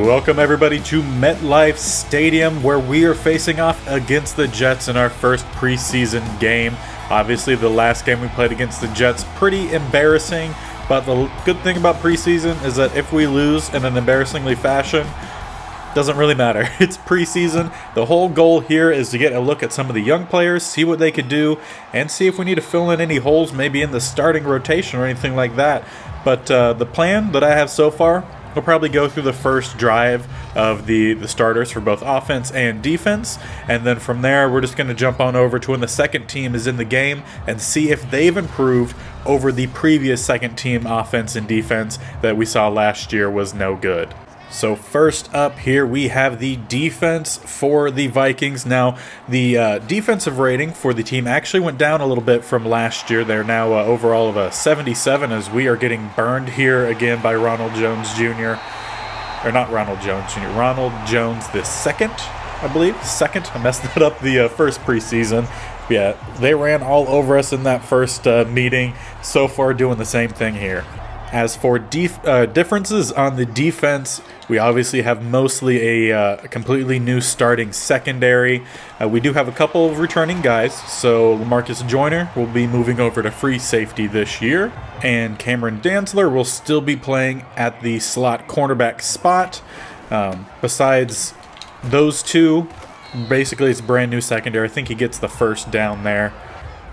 Welcome everybody to MetLife Stadium, where we are facing off against the Jets in our first preseason game. Obviously, the last game we played against the Jets, pretty embarrassing, but the good thing about preseason is that if we lose in an embarrassingly fashion, doesn't really matter. It's preseason. The whole goal here is to get a look at some of the young players, see what they could do, and see if we need to fill in any holes, maybe in the starting rotation or anything like that. But the plan that I have so far, we'll probably go through the first drive of the starters for both offense and defense, and then from there we're just going to jump on over to when the second team is in the game and see if they've improved over the previous second team offense and defense that we saw last year was no good. So first up here we have the defense for the Vikings. Now the defensive rating for the team actually went down a little bit from last year. They're now overall of a 77 as we are getting burned here again by Ronald Jones Jr. Or not Ronald Jones Jr., Ronald Jones the second, I believe. Second, I messed that up the first preseason. Yeah, they ran all over us in that first meeting. So far doing the same thing here. As for differences on the defense, we obviously have mostly a completely new starting secondary. We do have a couple of returning guys, so LaMarcus Joyner will be moving over to free safety this year, and Cameron Dantzler will still be playing at the slot cornerback spot. Besides those two, basically it's a brand new secondary. I think he gets the first down there,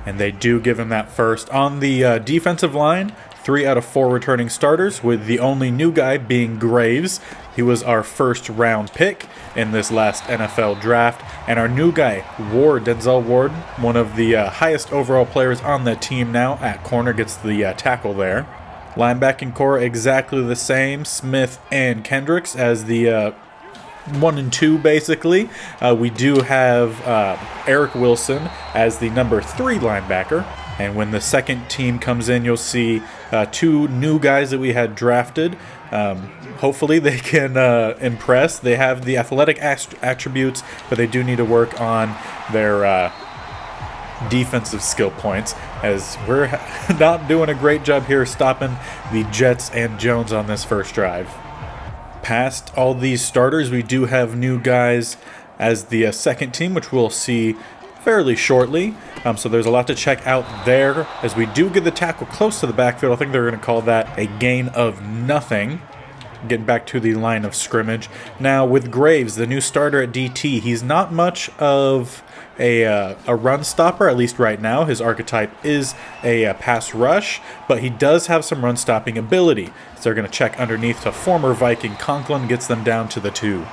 and they do give him that first. On the defensive line, 3 out of 4 returning starters, with the only new guy being Graves. He was our first round pick in this last NFL draft. And our new guy, Ward, Denzel Ward, one of the highest overall players on the team now at corner, gets the tackle there. Linebacking core exactly the same, Smith and Kendricks as the 1 and 2 basically. We do have Eric Wilson as the number 3 linebacker. And when the second team comes in, you'll see 2 new guys that we had drafted. Hopefully they can impress. They have the athletic attributes, but they do need to work on their defensive skill points, as we're not doing a great job here stopping the Jets and Jones on this first drive. Past all these starters, we do have new guys as the second team, which we'll see fairly shortly. So there's a lot to check out there, as we do get the tackle close to the backfield. I think they're going to call that a gain of nothing. Getting back to the line of scrimmage. Now with Graves, the new starter at DT, he's not much of a run stopper, at least right now. His archetype is a pass rush, but he does have some run stopping ability. So they're going to check underneath to former Viking Conklin, gets them down to the 2.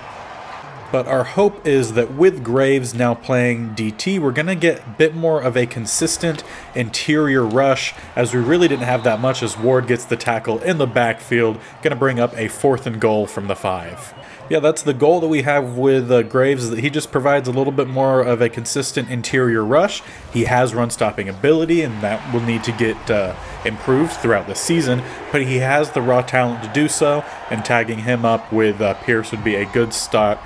But our hope is that with Graves now playing DT, we're going to get a bit more of a consistent interior rush, as we really didn't have that much, as Ward gets the tackle in the backfield, going to bring up a 4th and goal from the 5. Yeah, that's the goal that we have with Graves, is that he just provides a little bit more of a consistent interior rush. He has run-stopping ability, and that will need to get improved throughout the season, but he has the raw talent to do so, and tagging him up with Pierce would be a good start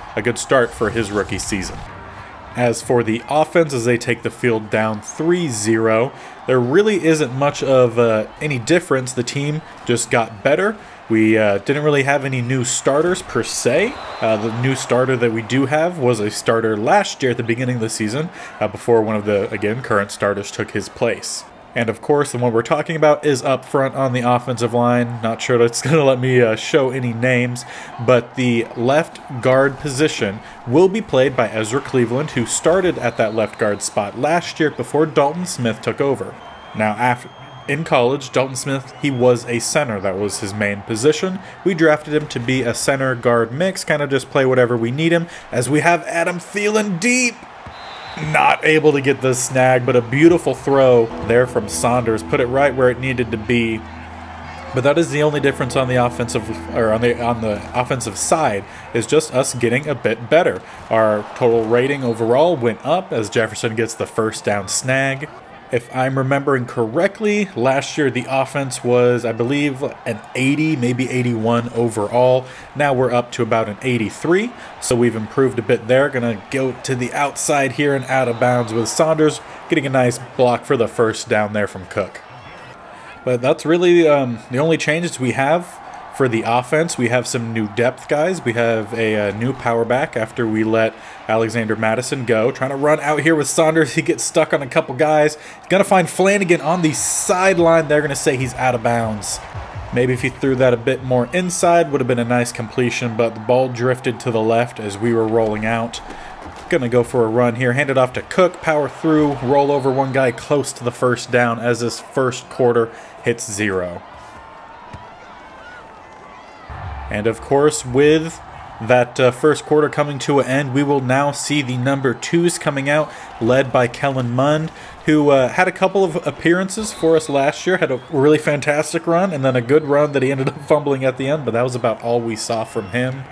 for his rookie season. As for the offense, as they take the field down 3-0, there really isn't much of any difference. The team just got better. We didn't really have any new starters per se. The new starter that we do have was a starter last year at the beginning of the season, before one of the, again, current starters took his place. And of course, the one we're talking about is up front on the offensive line. Not sure that's going to let me show any names, but the left guard position will be played by Ezra Cleveland, who started at that left guard spot last year before Dalton Smith took over. Now, in college, Dalton Smith, he was a center. That was his main position. We drafted him to be a center guard mix, kind of just play whatever we need him, as we have Adam Thielen deep. Not able to get the snag, but a beautiful throw there from Saunders. Put it right where it needed to be. But that is the only difference on the offensive, or on the offensive side, is just us getting a bit better. Our total rating overall went up as Jefferson gets the first down snag. If I'm remembering correctly, last year the offense was, I believe, an 80, maybe 81 overall. Now we're up to about an 83, so we've improved a bit there. Going to go to the outside here and out of bounds with Saunders, getting a nice block for the first down there from Cook. But that's really the only changes we have For the offense, we have some new depth guys. We have a new power back after we let Alexander Madison go. Trying to run out here with Saunders. He gets stuck on a couple guys. He's going to find Flanagan on the sideline. They're going to say he's out of bounds. Maybe if he threw that a bit more inside, would have been a nice completion, but the ball drifted to the left as we were rolling out. Going to go for a run here. Hand it off to Cook. Power through. Roll over one guy close to the first down as this first quarter hits 0. And of course, with that first quarter coming to an end, we will now see the number 2s coming out, led by Kellen Mund, who had a couple of appearances for us last year, had a really fantastic run, and then a good run that he ended up fumbling at the end, but that was about all we saw from him.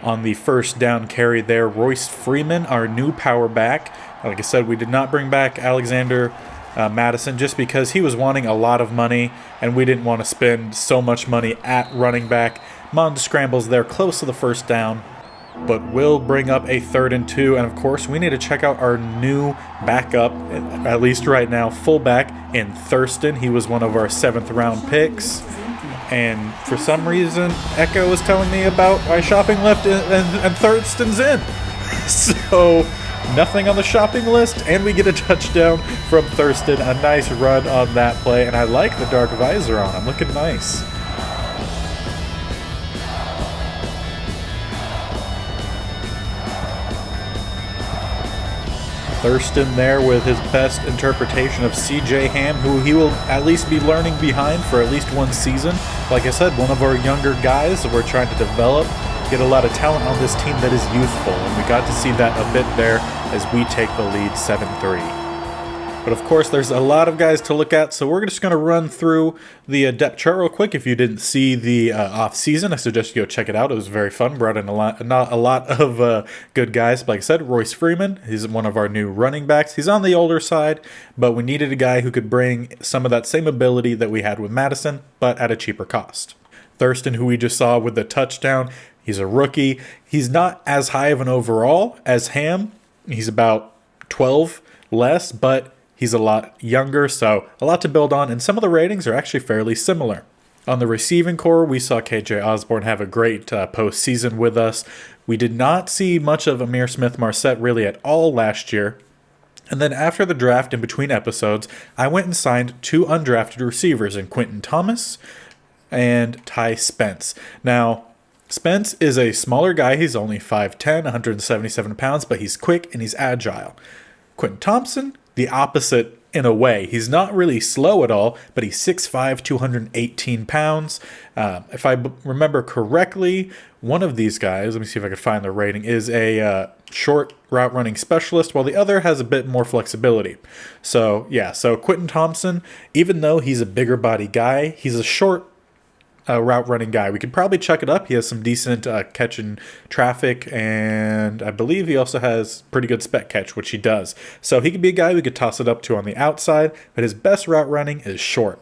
On the first down carry there, Royce Freeman, our new power back. Like I said, we did not bring back Alexander Madison just because he was wanting a lot of money, and we didn't want to spend so much money at running back. Mond scrambles there close to the first down, but will bring up a 3rd and 2. And of course, we need to check out our new backup, at least right now, fullback in Thurston. He was one of our 7th round picks. And for some reason, Echo was telling me about my shopping list and Thurston's in. So nothing on the shopping list, and we get a touchdown from Thurston. A nice run on that play, and I like the dark visor on him. Looking nice. Thurston there with his best interpretation of C.J. Ham, who he will at least be learning behind for at least one season. Like I said, one of our younger guys that we're trying to develop, get a lot of talent on this team that is youthful, and we got to see that a bit there as we take the lead 7-3. But of course, there's a lot of guys to look at, so we're just going to run through the depth chart real quick. If you didn't see the off-season, I suggest you go check it out. It was very fun. Brought in a lot of good guys. Like I said, Royce Freeman, he's one of our new running backs. He's on the older side, but we needed a guy who could bring some of that same ability that we had with Madison, but at a cheaper cost. Thurston, who we just saw with the touchdown, he's a rookie. He's not as high of an overall as Ham. He's about 12 less, but he's a lot younger, so a lot to build on, and some of the ratings are actually fairly similar. On the receiving core, we saw KJ Osborne have a great postseason with us. We did not see much of Amir Smith-Marset really at all last year. And then after the draft, in between episodes, I went and signed 2 undrafted receivers in Quentin Thomas and Ty Spence. Now, Spence is a smaller guy. He's only 5'10", 177 pounds, but he's quick and he's agile. Quentin Thompson, the opposite in a way. He's not really slow at all, but he's 6'5", 218 pounds. If I remember correctly, one of these guys, let me see if I can find the rating, is a short route running specialist, while the other has a bit more flexibility. So, yeah, so Quentin Thompson, even though he's a bigger body guy, he's a short route running guy. We could probably check it up. He has some decent catch in traffic, and I believe he also has pretty good spec catch, which he does. So he could be a guy we could toss it up to on the outside, but his best route running is short.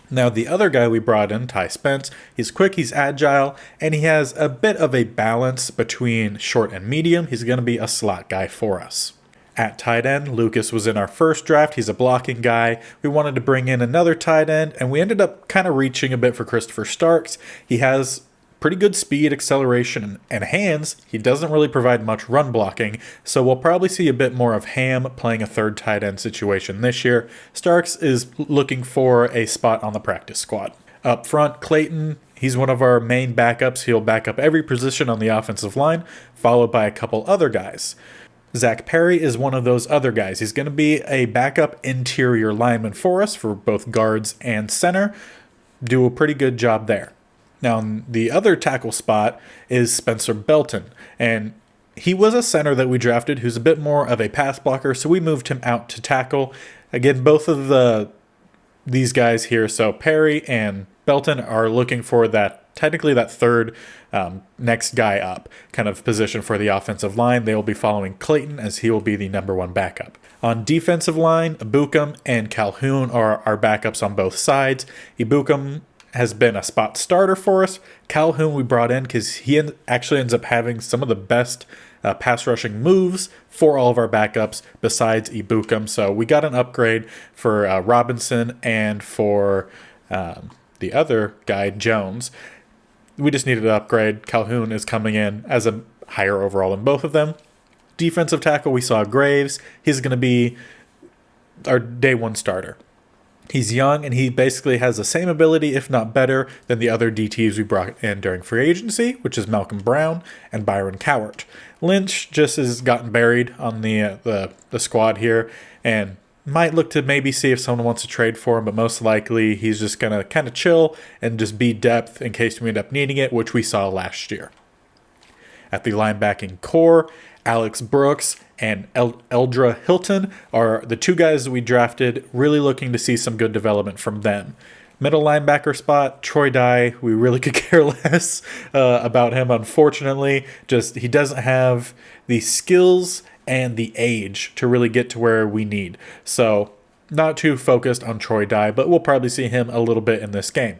Now, the other guy we brought in, Ty Spence, he's quick, he's agile, and he has a bit of a balance between short and medium. He's going to be a slot guy for us. At tight end, Lucas was in our first draft. He's a blocking guy. We wanted to bring in another tight end, and we ended up kind of reaching a bit for Christopher Starks. He has pretty good speed, acceleration, and hands. He doesn't really provide much run blocking, so we'll probably see a bit more of Ham playing a third tight end situation this year. Starks is looking for a spot on the practice squad. Up front, Clayton, he's one of our main backups. He'll back up every position on the offensive line, followed by a couple other guys. Zach Perry is one of those other guys. He's going to be a backup interior lineman for us for both guards and center. Do a pretty good job there. Now, the other tackle spot is Spencer Belton, and he was a center that we drafted who's a bit more of a pass blocker, so we moved him out to tackle. Again, both of these guys here, so Perry and Belton, are looking for technically that third next guy up kind of position for the offensive line. They will be following Clayton as he will be the number one backup. On defensive line, Ibukum and Calhoun are our backups on both sides. Ibukum has been a spot starter for us. Calhoun we brought in because he actually ends up having some of the best pass rushing moves for all of our backups besides Ibukum. So we got an upgrade for Robinson and for the other guy, Jones. we just needed to upgrade. Calhoun is coming in as a higher overall than both of them. Defensive tackle, we saw Graves. He's going to be our day one starter. He's young, and he basically has the same ability, if not better, than the other DTs we brought in during free agency, which is Malcolm Brown and Byron Cowart. Lynch just has gotten buried on the squad here, and might look to maybe see if someone wants to trade for him, but most likely he's just going to kind of chill and just be depth in case we end up needing it, which we saw last year. At the linebacking core, Alex Brooks and Eldra Hilton are the two guys that we drafted, really looking to see some good development from them. Middle linebacker spot, Troy Dye, we really could care less about him, unfortunately. Just he doesn't have the skills and the age to really get to where we need. So not too focused on Troy Dye, but we'll probably see him a little bit in this game,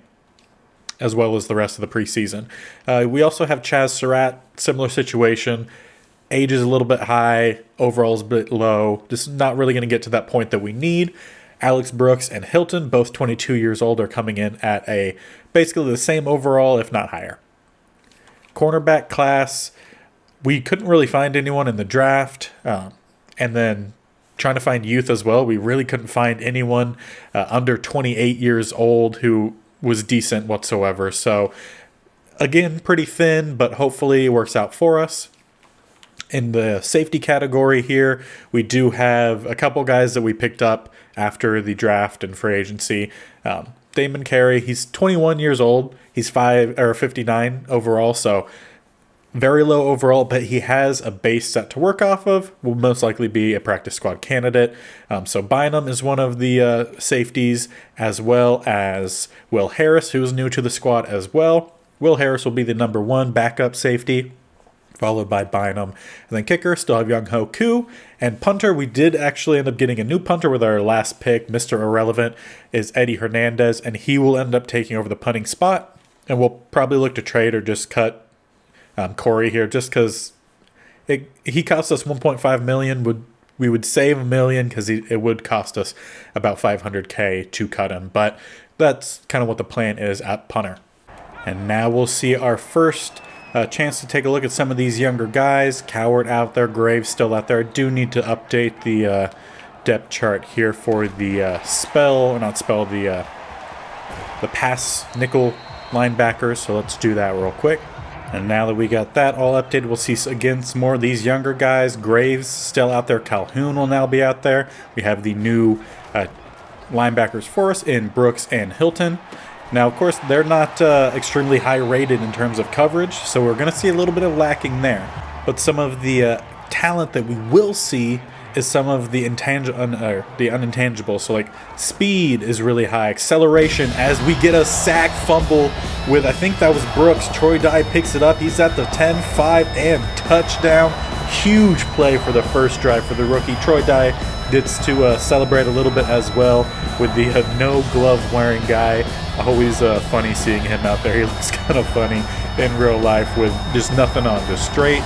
as well as the rest of the preseason. We also have Chaz Surratt, similar situation. Age is a little bit high, overall is a bit low. Just not really going to get to that point that we need. Alex Brooks and Hilton, both 22 years old, are coming in at basically the same overall, if not higher. Cornerback class, we couldn't really find anyone in the draft. And then trying to find youth as well. We really couldn't find anyone under 28 years old who was decent whatsoever. So, again, pretty thin, but hopefully it works out for us. In the safety category here, we do have a couple guys that we picked up after the draft and free agency. Damon Carey, he's 21 years old. He's 59 overall, so very low overall, but he has a base set to work off of. Will most likely be a practice squad candidate. So Bynum is one of the safeties, as well as Will Harris, who is new to the squad as well. Will Harris will be the number one backup safety, followed by Bynum. And then kicker, still have Young Ho Koo. And punter, we did actually end up getting a new punter with our last pick. Mr. Irrelevant is Eddie Hernandez, and he will end up taking over the punting spot. And we'll probably look to trade or just cut Corey here, just because he cost us $1.5 million. We would save $1 million because it would cost us about $500K to cut him. But that's kind of what the plan is at punter. And now we'll see our first chance to take a look at some of these younger guys. Cowart out there, Graves still out there. I do need to update the depth chart here for the the pass nickel linebackers. So let's do that real quick. And now that we got that all updated, we'll see again some more of these younger guys. Graves still out there. Calhoun will now be out there. We have the new linebackers for us in Brooks and Hilton. Now, of course, they're not extremely high rated in terms of coverage, so we're going to see a little bit of lacking there. But some of the talent that we will see is some of the unintangible. So, like, speed is really high. Acceleration, as we get a sack fumble with, I think that was Brooks. Troy Dye picks it up. He's at the 10, 5, and touchdown. Huge play for the first drive for the rookie. Troy Dye gets to celebrate a little bit as well with the no glove wearing guy. Always funny seeing him out there. He looks kind of funny in real life with just nothing on, just straight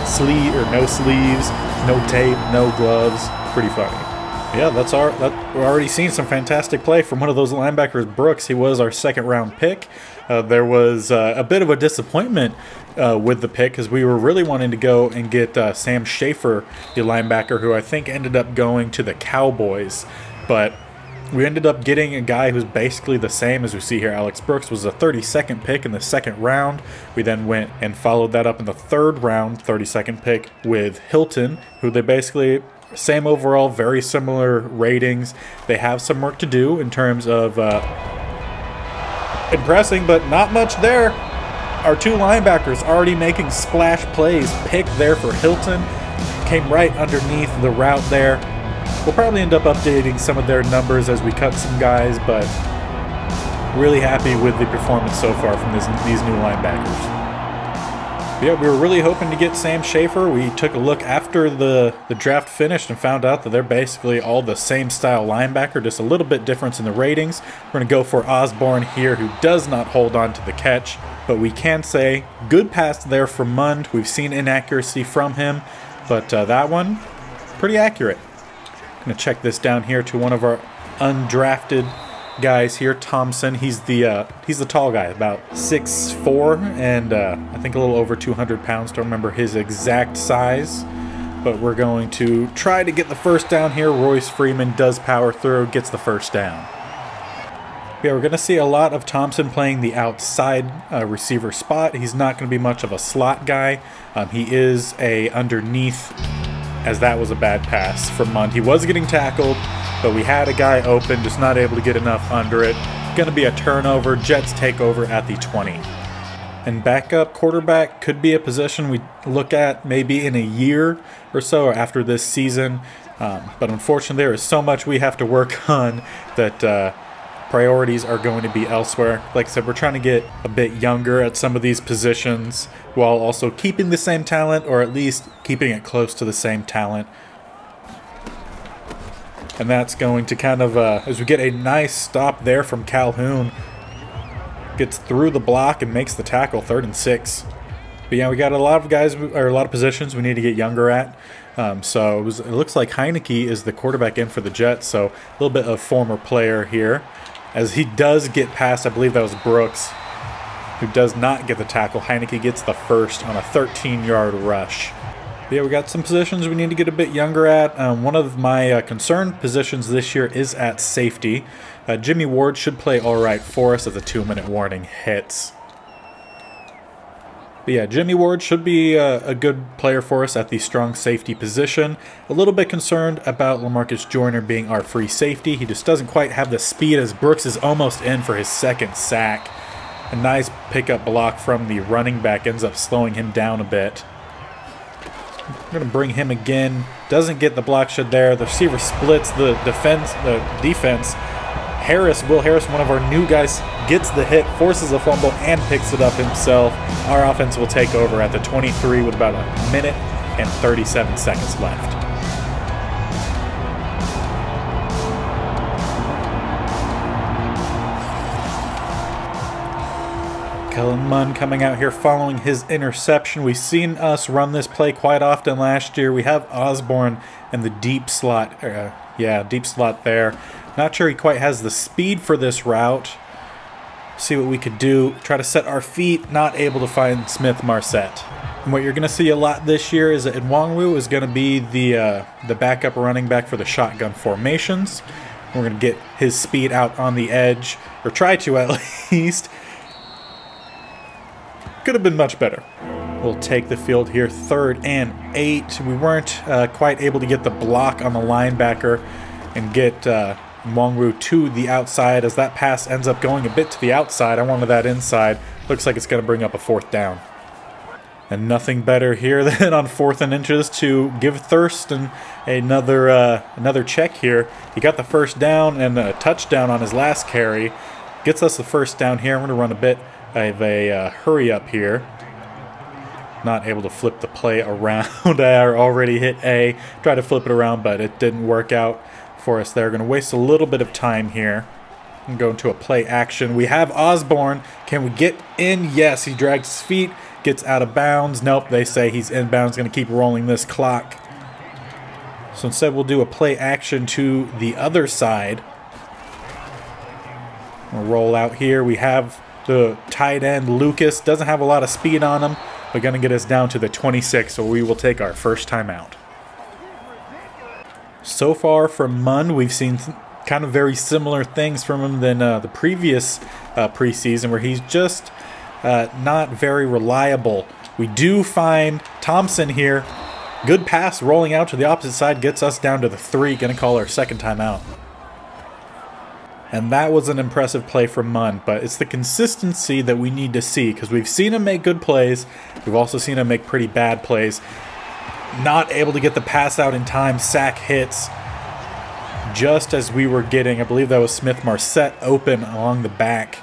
sleeve or no sleeves, no tape, no gloves. Pretty funny. Yeah, we're already seeing some fantastic play from one of those linebackers, Brooks. He was our second round pick. There was a bit of a disappointment with the pick because we were really wanting to go and get Sam Schaefer, the linebacker, who I think ended up going to the Cowboys. But we ended up getting a guy who's basically the same as we see here. Alex Brooks was a 32nd pick in the second round. We then went and followed that up in the third round, 32nd pick, with Hilton, who they basically same overall, very similar ratings. They have some work to do in terms of impressing, but not much there. Our two linebackers already making splash plays. Pick there for Hilton. Came right underneath the route there. We'll probably end up updating some of their numbers as we cut some guys, but really happy with the performance so far from these new linebackers. Yeah, we were really hoping to get Sam Schaefer. We took a look after the draft finished and found out that they're basically all the same style linebacker, just a little bit difference in the ratings. We're going to go for Osborne here, who does not hold on to the catch, but we can say good pass there from Mund. We've seen inaccuracy from him, but that one, pretty accurate. Going to check this down here to one of our undrafted guys here. Thompson, he's the tall guy, about 6'4", and I think a little over 200 pounds. Don't remember his exact size, but we're going to try to get the first down here. Royce Freeman does power through, gets the first down. Yeah, we're going to see a lot of Thompson playing the outside receiver spot. He's not going to be much of a slot guy. He is a underneath, as that was a bad pass from Mund. He was getting tackled, but we had a guy open, just not able to get enough under it. Going to be a turnover. Jets take over at the 20. And backup quarterback could be a position we look at maybe in a year or so or after this season. But unfortunately, there is so much we have to work on that priorities are going to be elsewhere. Like I said, we're trying to get a bit younger at some of these positions while also keeping the same talent, or at least keeping it close to the same talent. And that's going to kind of, as we get a nice stop there from Calhoun, gets through the block and makes the tackle, 3rd and 6. But yeah, we got a lot of guys, or a lot of positions we need to get younger at. So it looks like Heineke is the quarterback in for the Jets, so a little bit of former player here. As he does get past, I believe that was Brooks, who does not get the tackle. Heineke gets the first on a 13-yard rush. But yeah, we got some positions we need to get a bit younger at. One of my concerned positions this year is at safety. Jimmy Ward should play all right for us as the 2-minute warning hits. But yeah, Jimmy Ward should be a good player for us at the strong safety position. A little bit concerned about Lamarcus Joyner being our free safety. He just doesn't quite have the speed, as Brooks is almost in for his 2nd sack. A nice pickup block from the running back ends up slowing him down a bit. I'm going to bring him again. Doesn't get the block shed there. The receiver splits the defense. Will Harris, one of our new guys, gets the hit, forces a fumble, and picks it up himself. Our offense will take over at the 23 with about a minute and 37 seconds left. Kellen Mund coming out here following his interception. We've seen us run this play quite often last year. We have Osborne in the deep slot. Deep slot there. Not sure he quite has the speed for this route. See what we could do. Try to set our feet. Not able to find Smith-Marset. And what you're going to see a lot this year is that Nwangwu is going to be the backup running back for the shotgun formations. We're going to get his speed out on the edge, or try to at least. Could have been much better. We'll take the field here, 3rd and 8. We weren't quite able to get the block on the linebacker and get Nwangwu to the outside, as that pass ends up going a bit to the outside. I wanted that inside. Looks like it's going to bring up a 4th down. And nothing better here than on 4th and inches to give Thurston another check here. He got the first down and a touchdown on his last carry. Gets us the first down here. I'm going to run a bit of a hurry up here. Not able to flip the play around. I already hit A. Tried to flip it around, but it didn't work out for us there. Going to waste a little bit of time here and go into a play action. We have Osborne. Can we get in? Yes, he drags his feet, gets out of bounds. Nope, they say he's inbounds. Going to keep rolling this clock. So instead we'll do a play action to the other side. We'll roll out here. We have the tight end, Lucas. Doesn't have a lot of speed on him, but going to get us down to the 26, so we will take our first time out. So far from Mund, we've seen kind of very similar things from him than the previous preseason, where he's just not very reliable. We do find Thompson here. Good pass rolling out to the opposite side, gets us down to the 3. Going to call our second time out. And that was an impressive play from Mund, but it's the consistency that we need to see, because we've seen him make good plays. We've also seen him make pretty bad plays. Not able to get the pass out in time. Sack hits just as we were getting, I believe that was Smith-Marset, open along the back.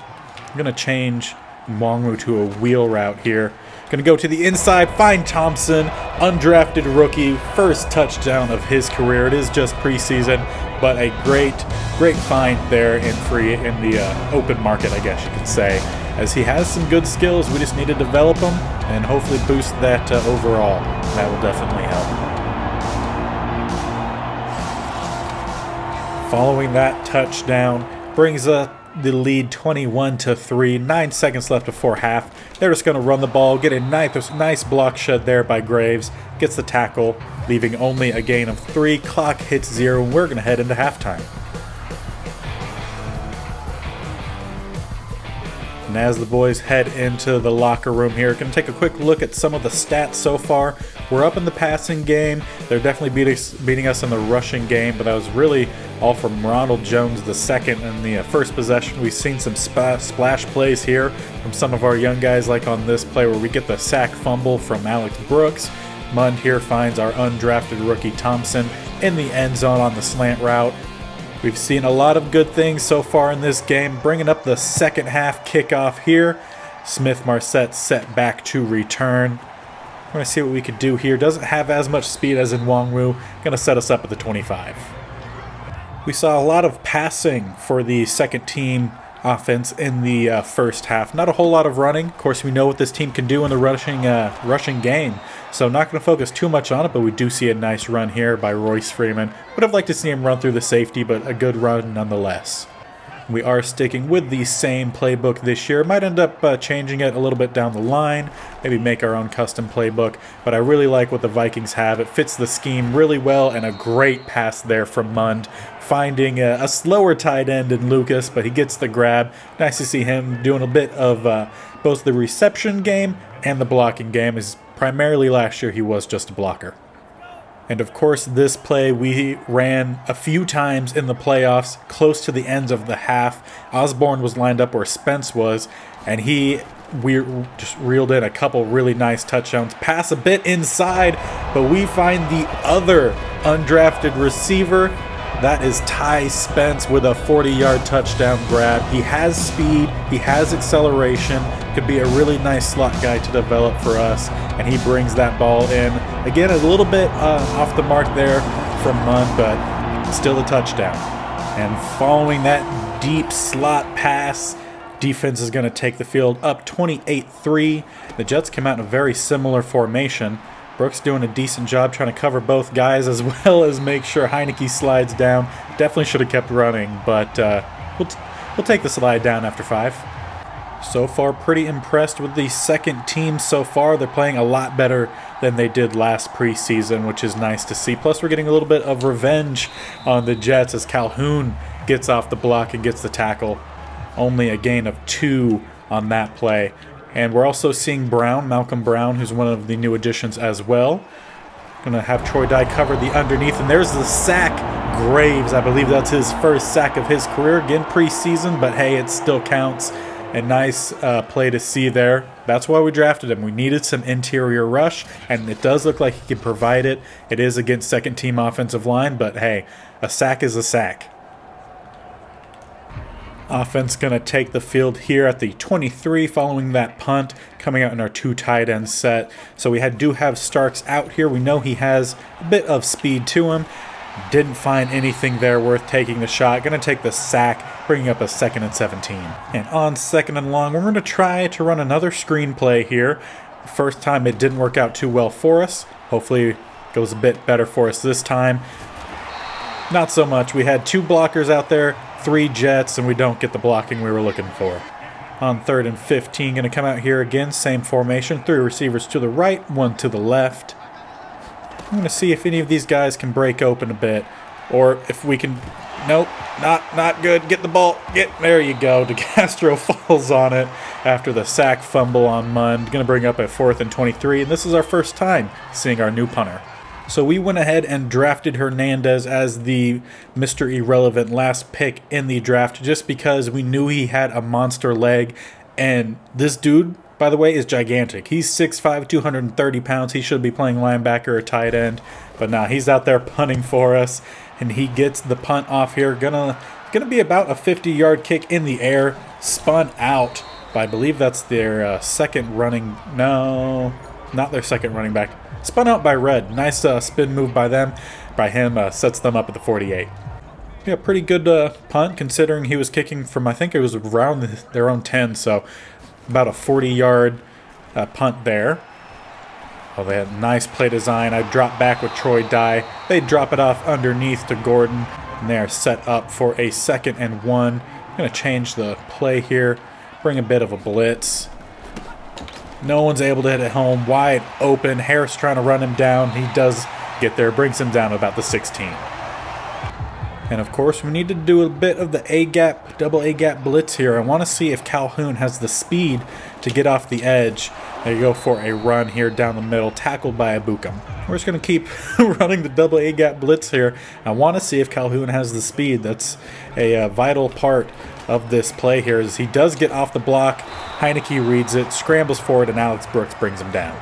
I'm going to change Nwangwu to a wheel route here. Going to go to the inside, find Thompson, undrafted rookie, first touchdown of his career. It is just preseason, but a great find there in the open market, I guess you could say, as he has some good skills. We just need to develop them and hopefully boost that overall. That will definitely help. Following that touchdown, brings the lead 21-3. 9 seconds left before half. They're just going to run the ball, get a nice block shed there by Graves. Gets the tackle, leaving only a gain of 3. Clock hits 0, and we're going to head into halftime. And as the boys head into the locker room here, going to take a quick look at some of the stats so far. We're up in the passing game. They're definitely beating us in the rushing game, but that was really all from Ronald Jones II in the first possession. We've seen some splash plays here from some of our young guys, like on this play where we get the sack fumble from Alex Brooks. Mund here finds our undrafted rookie Thompson in the end zone on the slant route. We've seen a lot of good things so far in this game. Bringing up the second half kickoff here. Smith-Marset set back to return. We're going to see what we could do here. Doesn't have as much speed as in Wongwu. Going to set us up at the 25. We saw a lot of passing for the second team offense in the first half. Not a whole lot of running. Of course, we know what this team can do in the rushing game. So not going to focus too much on it, but we do see a nice run here by Royce Freeman. Would have liked to see him run through the safety, but a good run nonetheless. We are sticking with the same playbook this year. Might end up changing it a little bit down the line, maybe make our own custom playbook, but I really like what the Vikings have. It fits the scheme really well, and a great pass there from Mund, finding a slower tight end in Lucas, but he gets the grab. Nice to see him doing a bit of both the reception game and the blocking game, as primarily last year he was just a blocker. And of course, this play we ran a few times in the playoffs, close to the ends of the half. Osborne was lined up where Spence was, and we just reeled in a couple really nice touchdowns. Pass a bit inside, but we find the other undrafted receiver. That is Ty Spence with a 40-yard touchdown grab. He has speed, he has acceleration, could be a really nice slot guy to develop for us, and he brings that ball in. Again, a little bit off the mark there from Mund, but still a touchdown. And following that deep slot pass, defense is going to take the field up 28-3. The Jets came out in a very similar formation. Brooks doing a decent job trying to cover both guys as well as make sure Heineke slides down. Definitely should have kept running, but we'll take the slide down after 5. So far, pretty impressed with the second team so far. They're playing a lot better than they did last preseason, which is nice to see. Plus, we're getting a little bit of revenge on the Jets as Calhoun gets off the block and gets the tackle. Only a gain of 2 on that play. And we're also seeing Malcolm Brown, who's one of the new additions as well. Going to have Troy Dye cover the underneath, and there's the sack. Graves, I believe that's his first sack of his career. Again, preseason, but hey, it still counts. A nice play to see there. That's why we drafted him. We needed some interior rush, and it does look like he can provide it. It is against second-team offensive line, but hey, a sack is a sack. Offense going to take the field here at the 23 following that punt, coming out in our 2 tight end set. So we do have Starks out here. We know he has a bit of speed to him. Didn't find anything there worth taking the shot. Going to take the sack, bringing up a 2nd and 17. And on 2nd and long, we're going to try to run another screen play here. First time it didn't work out too well for us. Hopefully it goes a bit better for us this time. Not so much. We had 2 blockers out there, 3 Jets, and we don't get the blocking we were looking for. On 3rd and 15, going to come out here again, same formation, 3 receivers to the right, 1 to the left. I'm going to see if any of these guys can break open a bit, or if we can. Nope, not good. Get the ball. There you go. DeCastro falls on it after the sack fumble on Mund. Going to bring up a 4th and 23, and this is our first time seeing our new punter. So we went ahead and drafted Hernandez as the Mr. Irrelevant last pick in the draft just because we knew he had a monster leg. And this dude, by the way, is gigantic. He's 6'5", 230 pounds. He should be playing linebacker or tight end. But nah, he's out there punting for us. And he gets the punt off here. Gonna be about a 50-yard kick in the air. Spun out by, I believe that's their second running. No, not their second running back. Spun out by Red. Nice spin move by him. Sets them up at the 48. Yeah, pretty good punt considering he was kicking from, I think it was around their own 10, so about a 40-yard punt there. Oh, they had nice play design. I dropped back with Troy Dye. They drop it off underneath to Gordon, and they are set up for a 2nd and 1. Going to change the play here, bring a bit of a blitz. No one's able to hit it home, wide open. Harris trying to run him down. He does get there, brings him down to about the 16. And of course, we need to do a bit of the A-gap, double A-gap blitz here. I want to see if Calhoun has the speed to get off the edge. They go for a run here down the middle, tackled by Abukum. We're just going to keep running the double A-gap blitz here. I want to see if Calhoun has the speed. That's a vital part of this play here, as he does get off the block. Heineke reads it, scrambles forward, and Alex Brooks brings him down.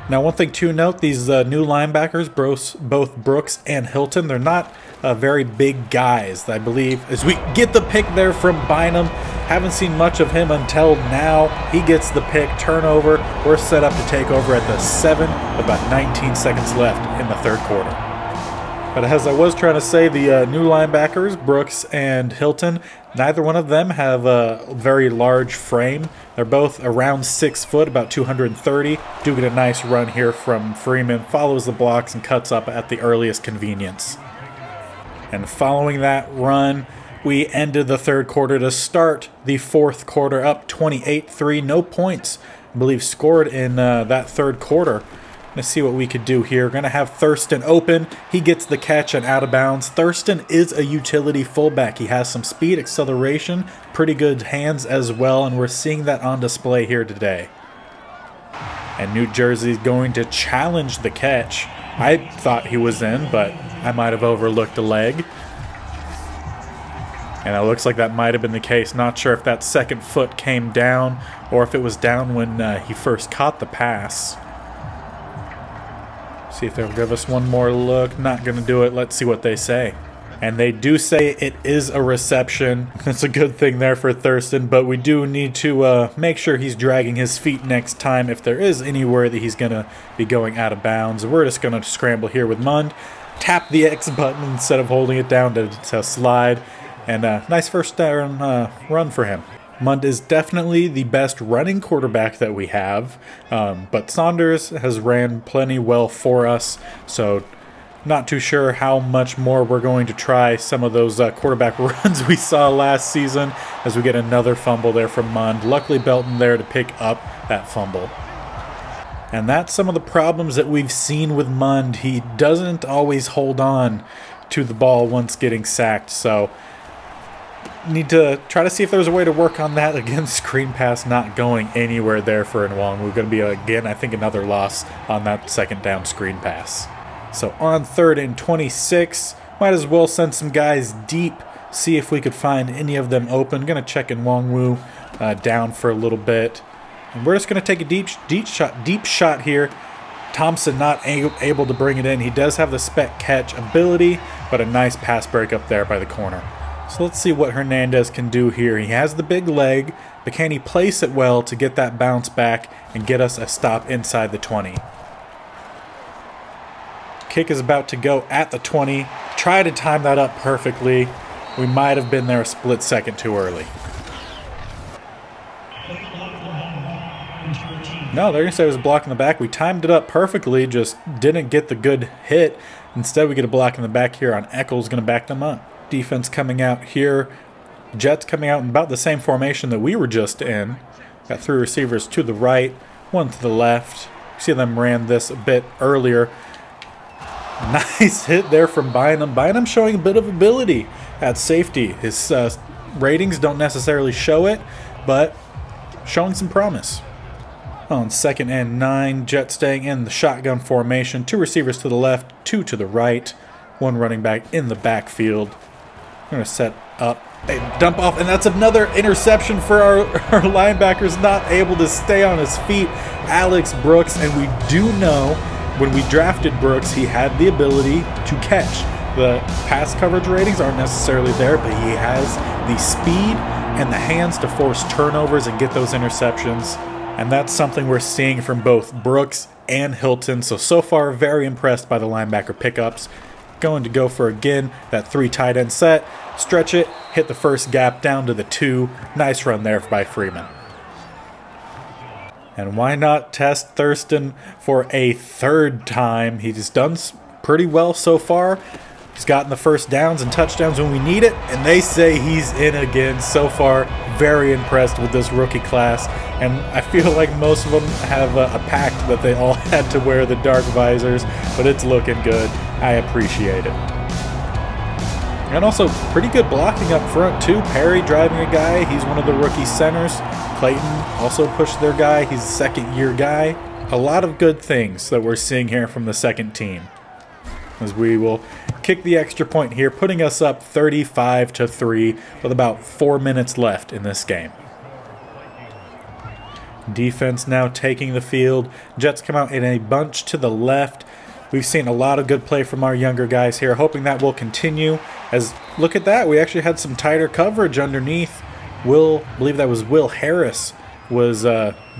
Now, one thing to note, these new linebackers, both Brooks and Hilton, they're not very big guys, I believe. As we get the pick there from Bynum, haven't seen much of him until now. He gets the pick, turnover. We're set up to take over at the 7, about 19 seconds left in the third quarter. But as I was trying to say, the new linebackers, Brooks and Hilton, neither one of them have a very large frame. They're both around 6 foot, about 230. Do get a nice run here from Freeman, follows the blocks and cuts up at the earliest convenience. And following that run, we ended the third quarter to start the fourth quarter up 28-3. No points, I believe, scored in that third quarter. Let's see what we could do here. We're going to have Thurston open. He gets the catch and out of bounds. Thurston is a utility fullback. He has some speed, acceleration, pretty good hands as well, and we're seeing that on display here today. And New Jersey's going to challenge the catch. I thought he was in, but I might have overlooked a leg. And it looks like that might have been the case. Not sure if that second foot came down or if it was down when he first caught the pass. See if they'll give us one more look. Not going to do it. Let's see what they say. And they do say it is a reception. That's a good thing there for Thurston, but we do need to make sure he's dragging his feet next time if there is anywhere that he's going to be going out of bounds. We're just going to scramble here with Mund. Tap the X button instead of holding it down to slide. And nice first down run for him. Mund is definitely the best running quarterback that we have, but Saunders has ran plenty well for us, so not too sure how much more we're going to try some of those quarterback runs we saw last season as we get another fumble there from Mund. Luckily, Belton there to pick up that fumble. And that's some of the problems that we've seen with Mund. He doesn't always hold on to the ball once getting sacked, so need to try to see if there's a way to work on that. Again, screen pass not going anywhere there for Nwong. We're going to be, again, I think another loss on that second down screen pass. So on 3rd and 26, might as well send some guys deep, see if we could find any of them open. Going to check Nwongwu down for a little bit. And we're just going to take a deep shot here. Thompson not able to bring it in. He does have the spec catch ability, but a nice pass break up there by the corner. So let's see what Hernandez can do here. He has the big leg, but can he place it well to get that bounce back and get us a stop inside the 20? Kick is about to go at the 20. Try to time that up perfectly. We might have been there a split second too early. No, they're going to say it was a block in the back. We timed it up perfectly, just didn't get the good hit. Instead, we get a block in the back here on Eccles, going to back them up. Defense coming out here. Jets coming out in about the same formation that we were just in. Got 3 receivers to the right, 1 to the left. See them ran this a bit earlier. Nice hit there from Bynum. Bynum showing a bit of ability at safety. His ratings don't necessarily show it, but showing some promise. On 2nd and 9, Jets staying in the shotgun formation. 2 receivers to the left, 2 to the right. 1 running back in the backfield. We're going to set up a dump off, and that's another interception for our linebackers, not able to stay on his feet. Alex Brooks, and we do know when we drafted Brooks, he had the ability to catch. The pass coverage ratings aren't necessarily there, but he has the speed and the hands to force turnovers and get those interceptions. And that's something we're seeing from both Brooks and Hilton. So far, very impressed by the linebacker pickups. Going to go for, again, that 3 tight end set. Stretch it, hit the first gap down to the 2. Nice run there by Freeman. And why not test Thurston for a 3rd time? He's done pretty well so far. He's gotten the first downs and touchdowns when we need it, and they say he's in again. So far, very impressed with this rookie class, and I feel like most of them have a pact that they all had to wear the dark visors, but it's looking good. I appreciate it. And also, pretty good blocking up front, too. Perry driving a guy. He's one of the rookie centers. Clayton also pushed their guy. He's a second-year guy. A lot of good things that we're seeing here from the second team. As we will kick the extra point here, putting us up 35-3 with about 4 minutes left in this game. Defense now taking the field. Jets come out in a bunch to the left. We've seen a lot of good play from our younger guys here, hoping that will continue. As look at that, we actually had some tighter coverage underneath. I believe that was Will Harris was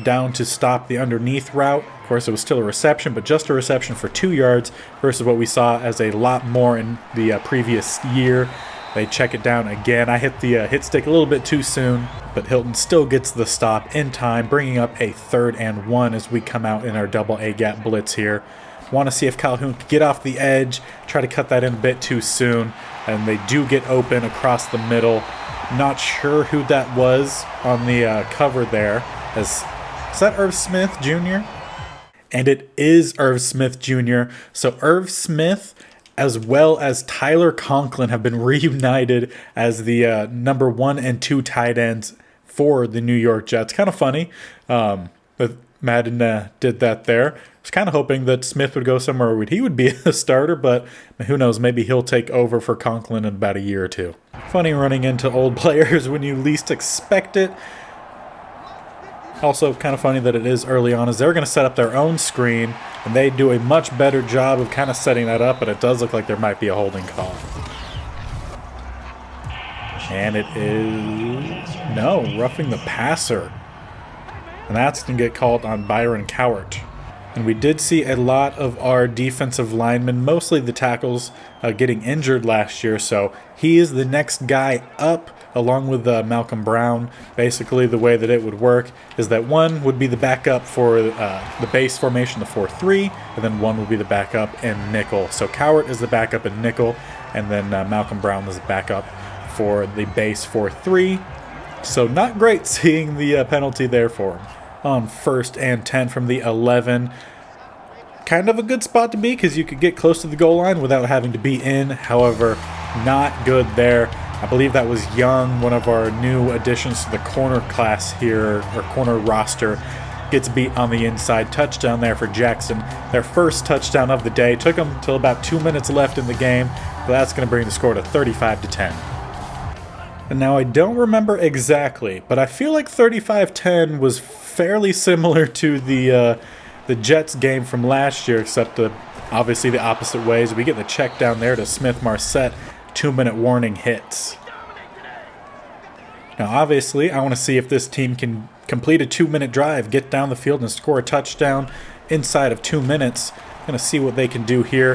down to stop the underneath route. Of course, it was still a reception, but just a reception for 2 yards versus what we saw as a lot more in the previous year. They check it down again. I hit the hit stick a little bit too soon, but Hilton still gets the stop in time, bringing up a 3rd and 1 as we come out in our double A gap blitz here. Want to see if Calhoun can get off the edge, try to cut that in a bit too soon, and they do get open across the middle. Not sure who that was on the cover there. Is that Irv Smith Jr.? And it is Irv Smith Jr. So Irv Smith as well as Tyler Conklin have been reunited as the number 1 and 2 tight ends for the New York Jets. Kind of funny that Madden did that there. I was kind of hoping that Smith would go somewhere where he would be a starter, but who knows, maybe he'll take over for Conklin in about a year or two. Funny running into old players when you least expect it. Also, kind of funny that it is early on, as they're going to set up their own screen, and they do a much better job of kind of setting that up, but it does look like there might be a holding call. And it is... no, roughing the passer. And that's going to get called on Byron Cowart. And we did see a lot of our defensive linemen, mostly the tackles, getting injured last year. So he is the next guy up, along with Malcolm Brown. Basically, the way that it would work is that one would be the backup for the base formation, the 4-3, and then one would be the backup in nickel. So Cowart is the backup in nickel, and then Malcolm Brown is the backup for the base 4-3. So not great seeing the penalty there for him. On 1st and 10 from the 11. Kind of a good spot to be because you could get close to the goal line without having to be in. However, not good there. I believe that was Young, one of our new additions to the corner class here, or corner roster. Gets beat on the inside. Touchdown there for Jackson. Their first touchdown of the day. Took them until about 2 minutes left in the game. But that's going to bring the score to 35-10. And now I don't remember exactly, but I feel like 35-10 was fairly similar to the Jets game from last year, except obviously the opposite ways. We get the check down there to Smith-Marset. 2-minute warning hits. Now obviously I want to see if this team can complete a 2-minute drive, get down the field and score a touchdown inside of 2 minutes. Going to see what they can do here.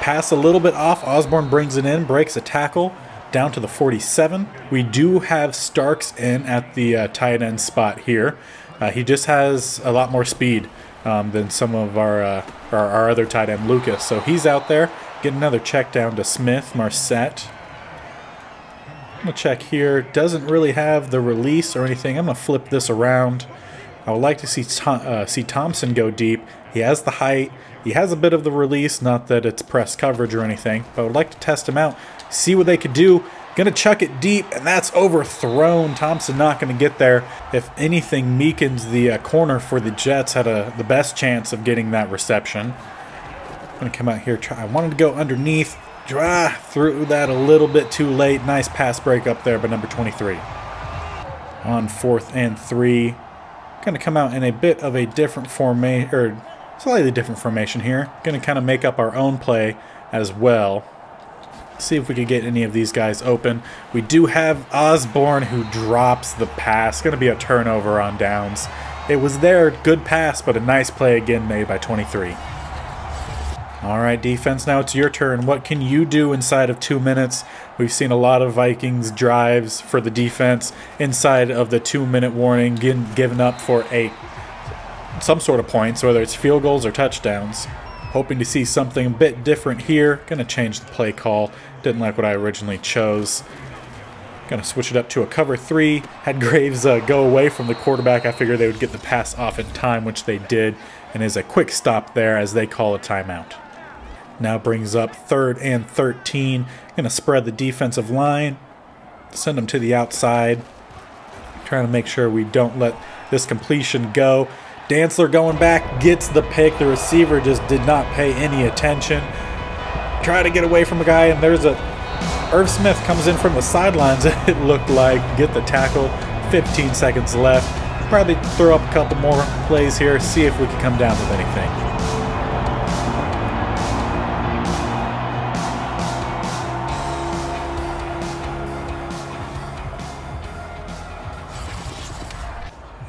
Pass a little bit off. Osborne brings it in, breaks a tackle. Down to the 47. We do have Starks in at the tight end spot here. He just has a lot more speed than some of our other tight end, Lucas. So he's out there. Get another check down to Smith-Marset. I'm going to check here. Doesn't really have the release or anything. I'm going to flip this around. I would like to see Thompson go deep. He has the height. He has a bit of the release. Not that it's press coverage or anything. But I would like to test him out. See what they could do. Gonna chuck it deep, and that's overthrown. Thompson not gonna get there. If anything, Meekins, the corner for the Jets, had the best chance of getting that reception. Gonna come out here. I wanted to go underneath. Threw that a little bit too late. Nice pass break up there by number 23. On 4th and 3. Gonna come out in a bit of a different formation, or slightly different formation here. Gonna kind of make up our own play as well. See if we could get any of these guys open. We do have Osborne who drops the pass. Going to be a turnover on downs. It was there, good pass, but a nice play again made by 23. All right, defense, now it's your turn. What can you do inside of 2 minutes? We've seen a lot of Vikings drives for the defense inside of the 2-minute warning, given up for some sort of points, whether it's field goals or touchdowns. hoping to see something a bit different here. Gonna change the play call. Didn't like what I originally chose. Gonna switch it up to a cover 3. Had Graves go away from the quarterback. I figured they would get the pass off in time, which they did, and is a quick stop there as they call a timeout. Now brings up 3rd and 13. Gonna spread the defensive line, send them to the outside. Trying to make sure we don't let this completion go. Dantzler going back, gets the pick. The receiver just did not pay any attention. Try to get away from the guy, and there's a Irv Smith comes in from the sidelines, it looked like. Get the tackle, 15 seconds left. Probably throw up a couple more plays here, see if we can come down with anything.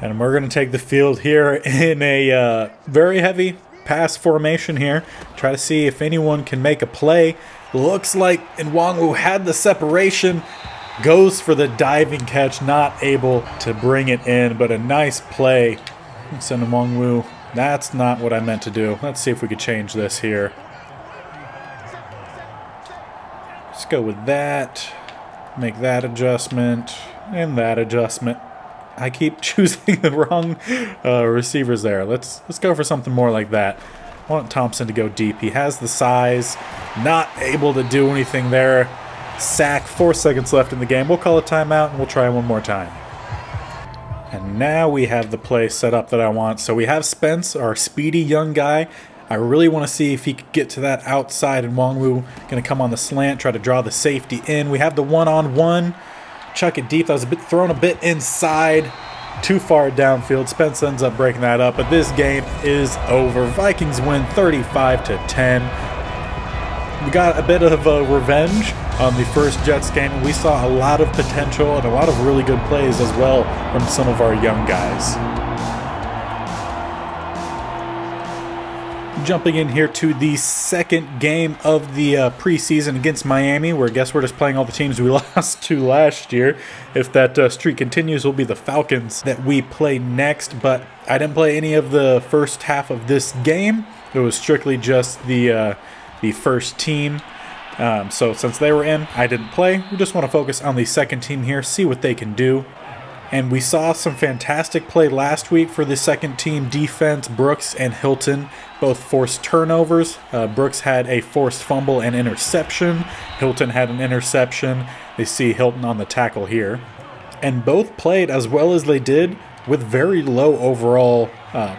And we're going to take the field here in a very heavy pass formation here. Try to see if anyone can make a play. Looks like Nwangwu had the separation. Goes for the diving catch. Not able to bring it in, but a nice play. Send Nwangwu. That's not what I meant to do. Let's see if we could change this here. Let's go with that. Make that adjustment. And that adjustment. I keep choosing the wrong receivers there. Let's go for something more like that. I want Thompson to go deep. He has the size. Not able to do anything there. Sack, 4 seconds left in the game. We'll call a timeout and we'll try one more time. And now we have the play set up that I want. So we have Spence, our speedy young guy. I really want to see if he could get to that outside, and Nwangwu going to come on the slant, try to draw the safety in. We have the one-on-one. Chuck it deep. That was thrown a bit inside. Too far downfield. Spence ends up breaking that up, but this game is over. Vikings win 35-10. We got a bit of revenge on the first Jets game, and we saw a lot of potential and a lot of really good plays as well from some of our young guys. Jumping in here to the second game of the preseason against Miami, where I guess we're just playing all the teams we lost to last year. If that streak continues, will be the Falcons that we play next, but I didn't play any of the first half of this game. It was strictly just the first team. So since they were in, I didn't play. We just want to focus on the second team here, see what they can do. And we saw some fantastic play last week for the second team defense. Brooks and Hilton both forced turnovers. Brooks had a forced fumble and interception. Hilton had an interception. They see Hilton on the tackle here. And both played as well as they did with very low overall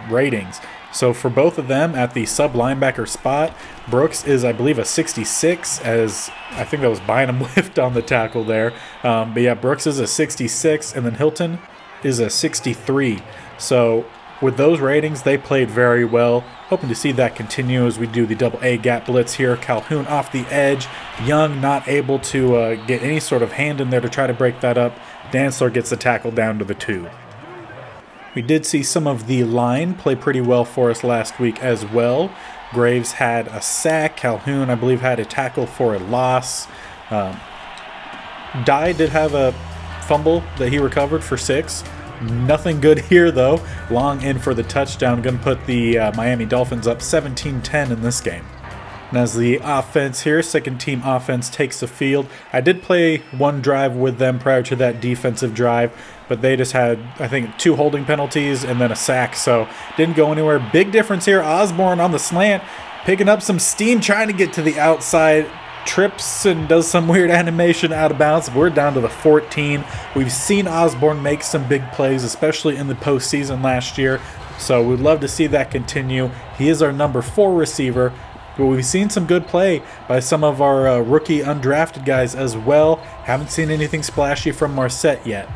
ratings. So for both of them at the sub linebacker spot, Brooks is, I believe, a 66, as I think that was Bynum whiffed on the tackle there. But yeah, Brooks is a 66, and then Hilton is a 63. So with those ratings, they played very well. Hoping to see that continue as we do the double A gap blitz here. Calhoun off the edge. Young not able to get any sort of hand in there to try to break that up. Dantzler gets the tackle down to the 2. We did see some of the line play pretty well for us last week as well. Graves had a sack. Calhoun, I believe, had a tackle for a loss. Dye did have a fumble that he recovered for 6. Nothing good here, though. Long in for the touchdown. Going to put the Miami Dolphins up 17-10 in this game. And as the offense here, second team offense takes the field. I did play one drive with them prior to that defensive drive, but they just had, I think, 2 holding penalties and then a sack, so didn't go anywhere. Big difference here. Osborne on the slant, picking up some steam, trying to get to the outside. Trips and does some weird animation out of bounds. We're down to the 14. We've seen Osborne make some big plays, especially in the postseason last year, so we'd love to see that continue. He is our number 4 receiver. But we've seen some good play by some of our rookie undrafted guys as well. Haven't seen anything splashy from Marset yet.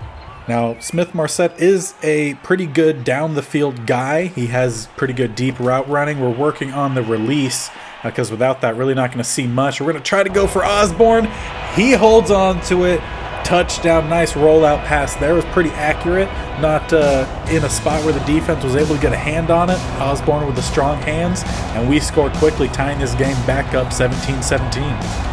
Now, Smith-Marset is a pretty good down-the-field guy. He has pretty good deep route running. We're working on the release because without that, really not going to see much. We're going to try to go for Osborne. He holds on to it. Touchdown, nice rollout pass there. Was pretty accurate. Not in a spot where the defense was able to get a hand on it. Osborne with the strong hands, and we scored quickly, tying this game back up 17-17.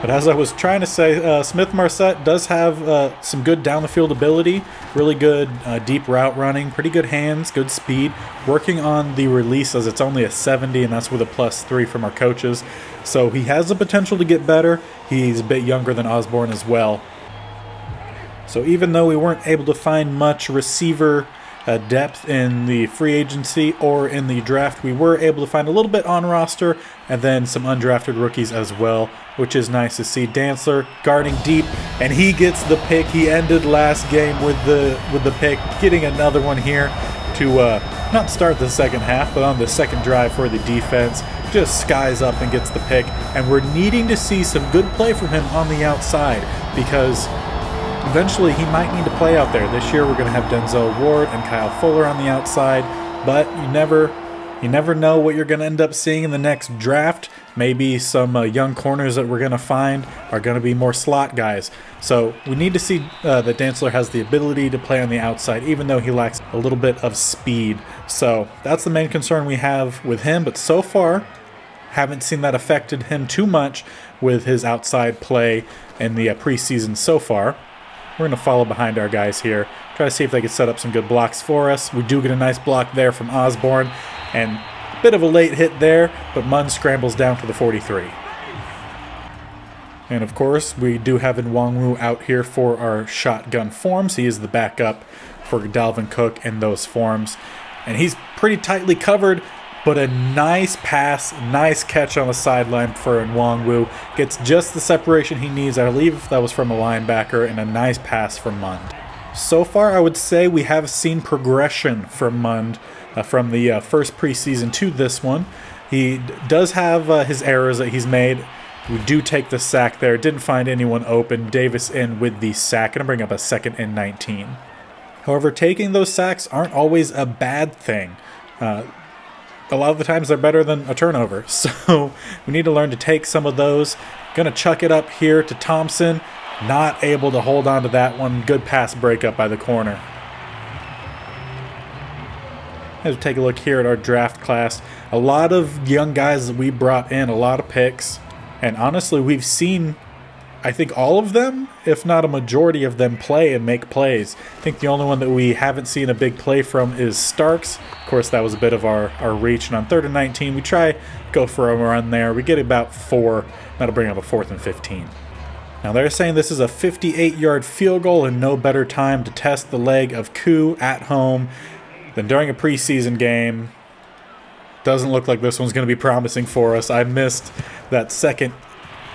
But as I was trying to say, Smith Marset does have some good down the field ability, really good deep route running, pretty good hands, good speed. Working on the release as it's only a 70, and that's with a +3 from our coaches. So he has the potential to get better. He's a bit younger than Osborne as well. So even though we weren't able to find much receiver depth in the free agency or in the draft, we were able to find a little bit on roster and then some undrafted rookies as well, which is nice to see. Dantzler guarding deep, and he gets the pick. He ended last game with the pick, getting another one here to not start the second half, but on the second drive for the defense. Just skies up and gets the pick, and we're needing to see some good play from him on the outside because eventually he might need to play out there. This year we're going to have Denzel Ward and Kyle Fuller on the outside, but you never know what you're going to end up seeing in the next draft. Maybe some young corners that we're going to find are going to be more slot guys. So we need to see that Dantzler has the ability to play on the outside, even though he lacks a little bit of speed. So that's the main concern we have with him, but so far haven't seen that affected him too much with his outside play in the preseason so far. We're going to follow behind our guys here, try to see if they can set up some good blocks for us. We do get a nice block there from Osborne, and a bit of a late hit there, but Munn scrambles down to the 43. And of course, we do have Nwangwu out here for our shotgun forms. He is the backup for Dalvin Cook in those forms, and he's pretty tightly covered, but a nice pass, nice catch on the sideline for Nwangwu. Gets just the separation he needs. I believe that was from a linebacker, and a nice pass from Mund. So far, I would say we have seen progression from Mund from the first preseason to this one. He does have his errors that he's made. We do take the sack there. Didn't find anyone open. Davis in with the sack. Going to bring up a 2nd and 19. However, taking those sacks aren't always a bad thing. A lot of the times they're better than a turnover. So we need to learn to take some of those. Going to chuck it up here to Thompson. Not able to hold on to that one. Good pass breakup by the corner. Let's take a look here at our draft class. A lot of young guys that we brought in, a lot of picks. And honestly, we've seen, I think, all of them, if not a majority of them, play and make plays. I think the only one that we haven't seen a big play from is Starks. Of course, that was a bit of our reach. And on 3rd and 19, we try go for a run there. We get about 4. That'll bring up a 4th and 15. Now, they're saying this is a 58-yard field goal and no better time to test the leg of Koo at home than during a preseason game. Doesn't look like this one's going to be promising for us. I missed that second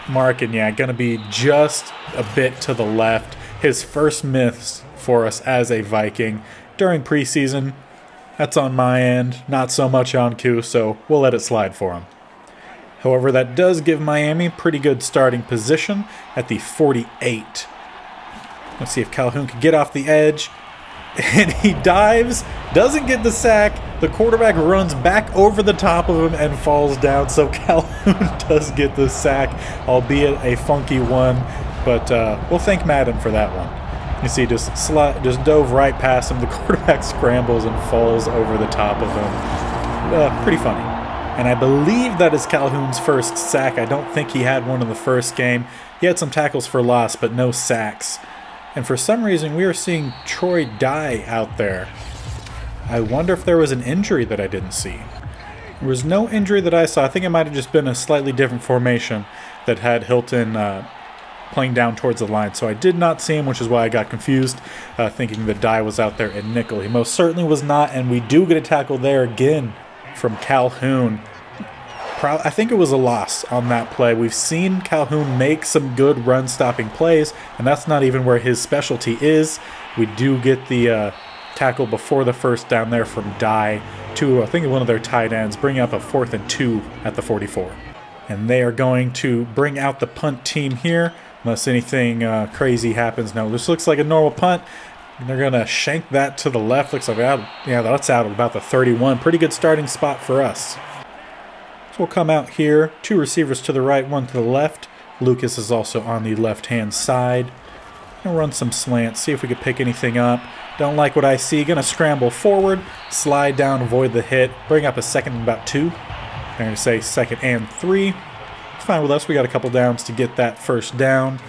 mark, and yeah, going to be just a bit to the left. His first miss for us as a Viking during preseason. That's on my end, not so much on Q, so we'll let it slide for him. However, that does give Miami pretty good starting position at the 48. Let's see if Calhoun can get off the edge. And he dives, doesn't get the sack. The quarterback runs back over the top of him and falls down. So Calhoun does get the sack, albeit a funky one. But we'll thank Madden for that one. You see, just dove right past him. The quarterback scrambles and falls over the top of him. Pretty funny. And I believe that is Calhoun's first sack. I don't think he had one in the first game. He had some tackles for loss, but no sacks. And for some reason, we are seeing Troy Dye out there. I wonder if there was an injury that I didn't see. There was no injury that I saw. I think it might have just been a slightly different formation that had Hilton playing down towards the line. So I did not see him, which is why I got confused, thinking that Dye was out there in nickel. He most certainly was not, and we do get a tackle there again from Calhoun. I think it was a loss on that play. We've seen Calhoun make some good run-stopping plays, and that's not even where his specialty is. We do get the tackle before the first down there from Dye to, I think, one of their tight ends, bring up a 4th and 2 at the 44. And they are going to bring out the punt team here, unless anything crazy happens. No, this looks like a normal punt. And they're going to shank that to the left. Looks like that's out at about the 31. Pretty good starting spot for us. So we'll come out here, 2 receivers to the right, 1 to the left. Lucas is also on the left-hand side. Gonna run some slants, see if we can pick anything up. Don't like what I see. Gonna scramble forward, slide down, avoid the hit, bring up a 2nd and about 2. I'm gonna say 2nd and 3. fine with us. We got a couple downs to get that first down.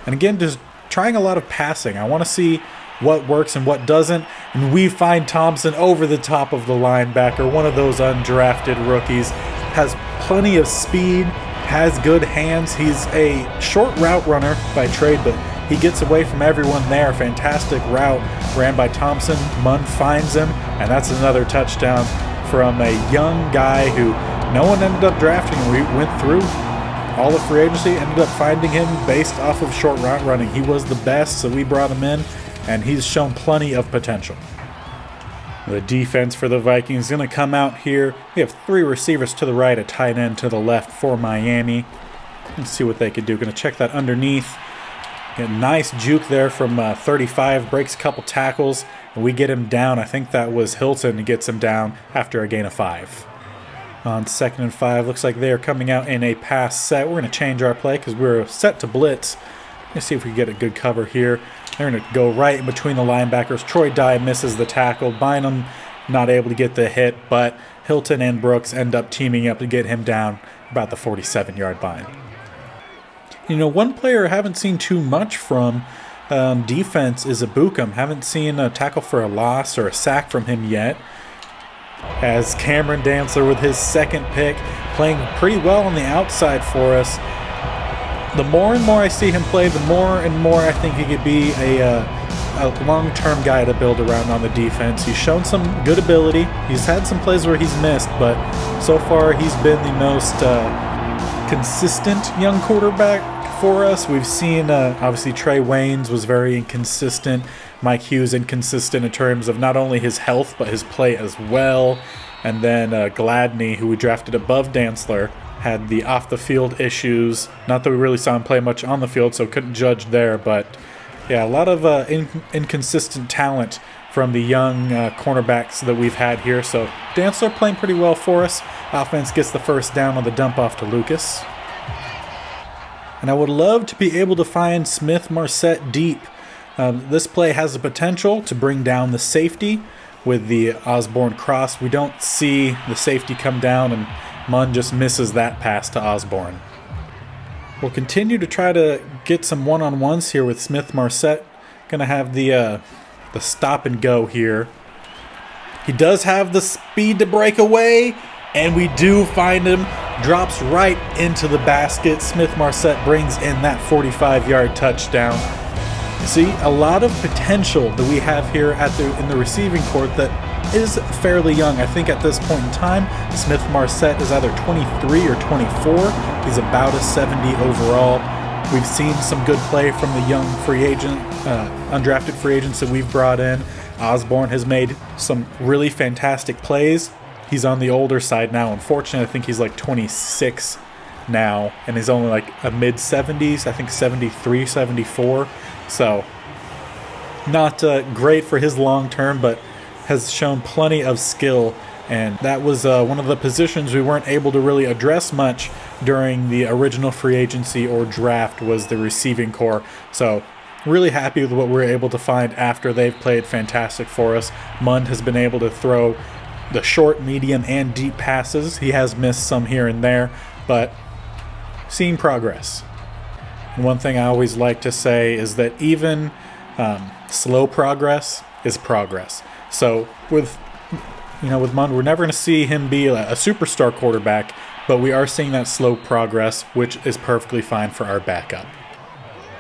And again, just trying a lot of passing. I want to see what works and what doesn't. And we find Thompson over the top of the linebacker, one of those undrafted rookies. Has plenty of speed, has good hands. He's a short route runner by trade, but he gets away from everyone there. Fantastic route ran by Thompson. Munn finds him, and that's another touchdown from a young guy who no one ended up drafting. We went through all of free agency, ended up finding him based off of short route running. He was the best, so we brought him in, and he's shown plenty of potential. The defense for the Vikings is going to come out here. We have 3 receivers to the right, a tight end to the left for Miami. Let's see what they could do. Going to check that underneath. Get a nice juke there from 35, breaks a couple tackles, and we get him down. I think that was Hilton who gets him down after a gain of 5. On 2nd and 5, looks like they are coming out in a pass set. We're going to change our play because we're set to blitz. Let's see if we can get a good cover here. They're going to go right in between the linebackers. Troy Dye misses the tackle. Bynum not able to get the hit, but Hilton and Brooks end up teaming up to get him down about the 47-yard line. You know, one player I haven't seen too much from defense is Abukum. Haven't seen a tackle for a loss or a sack from him yet. As Cameron Dantzler with his 2nd pick, playing pretty well on the outside for us. The more and more I see him play, the more and more I think he could be a long-term guy to build around on the defense. He's shown some good ability. He's had some plays where he's missed, but so far he's been the most consistent young quarterback for us. We've seen, obviously, Trey Waynes was very inconsistent. Mike Hughes inconsistent in terms of not only his health, but his play as well. And then Gladney, who we drafted above Dantzler, had the off-the-field issues. Not that we really saw him play much on the field, so couldn't judge there. But, yeah, a lot of inconsistent talent from the young cornerbacks that we've had here. So Dantzler playing pretty well for us. Offense gets the first down on the dump-off to Lucas. And I would love to be able to find Smith-Marset deep. This play has the potential to bring down the safety with the Osborne cross. We don't see the safety come down, and Munn just misses that pass to Osborne. We'll continue to try to get some one-on-ones here with Smith-Marset. Going to have the stop and go here. He does have the speed to break away, and we do find him. Drops right into the basket. Smith-Marset brings in that 45-yard touchdown. See, a lot of potential that we have here in the receiving court that is fairly young. I think at this point in time, Smith-Marset is either 23 or 24. He's about a 70 overall. We've seen some good play from the young free agent, undrafted free agents that we've brought in. Osborne has made some really fantastic plays. He's on the older side now. Unfortunately, I think he's like 26 now, and he's only like a mid-70s, I think 73, 74. So not great for his long term, but has shown plenty of skill, and that was one of the positions we weren't able to really address much during the original free agency or draft, was the receiving core. So really happy with what we were able to find after they've played fantastic for us. Munn has been able to throw the short, medium, and deep passes. He has missed some here and there, but seeing progress. And one thing I always like to say is that even slow progress is progress. So with Munn, we're never going to see him be a superstar quarterback, but we are seeing that slow progress, which is perfectly fine for our backup.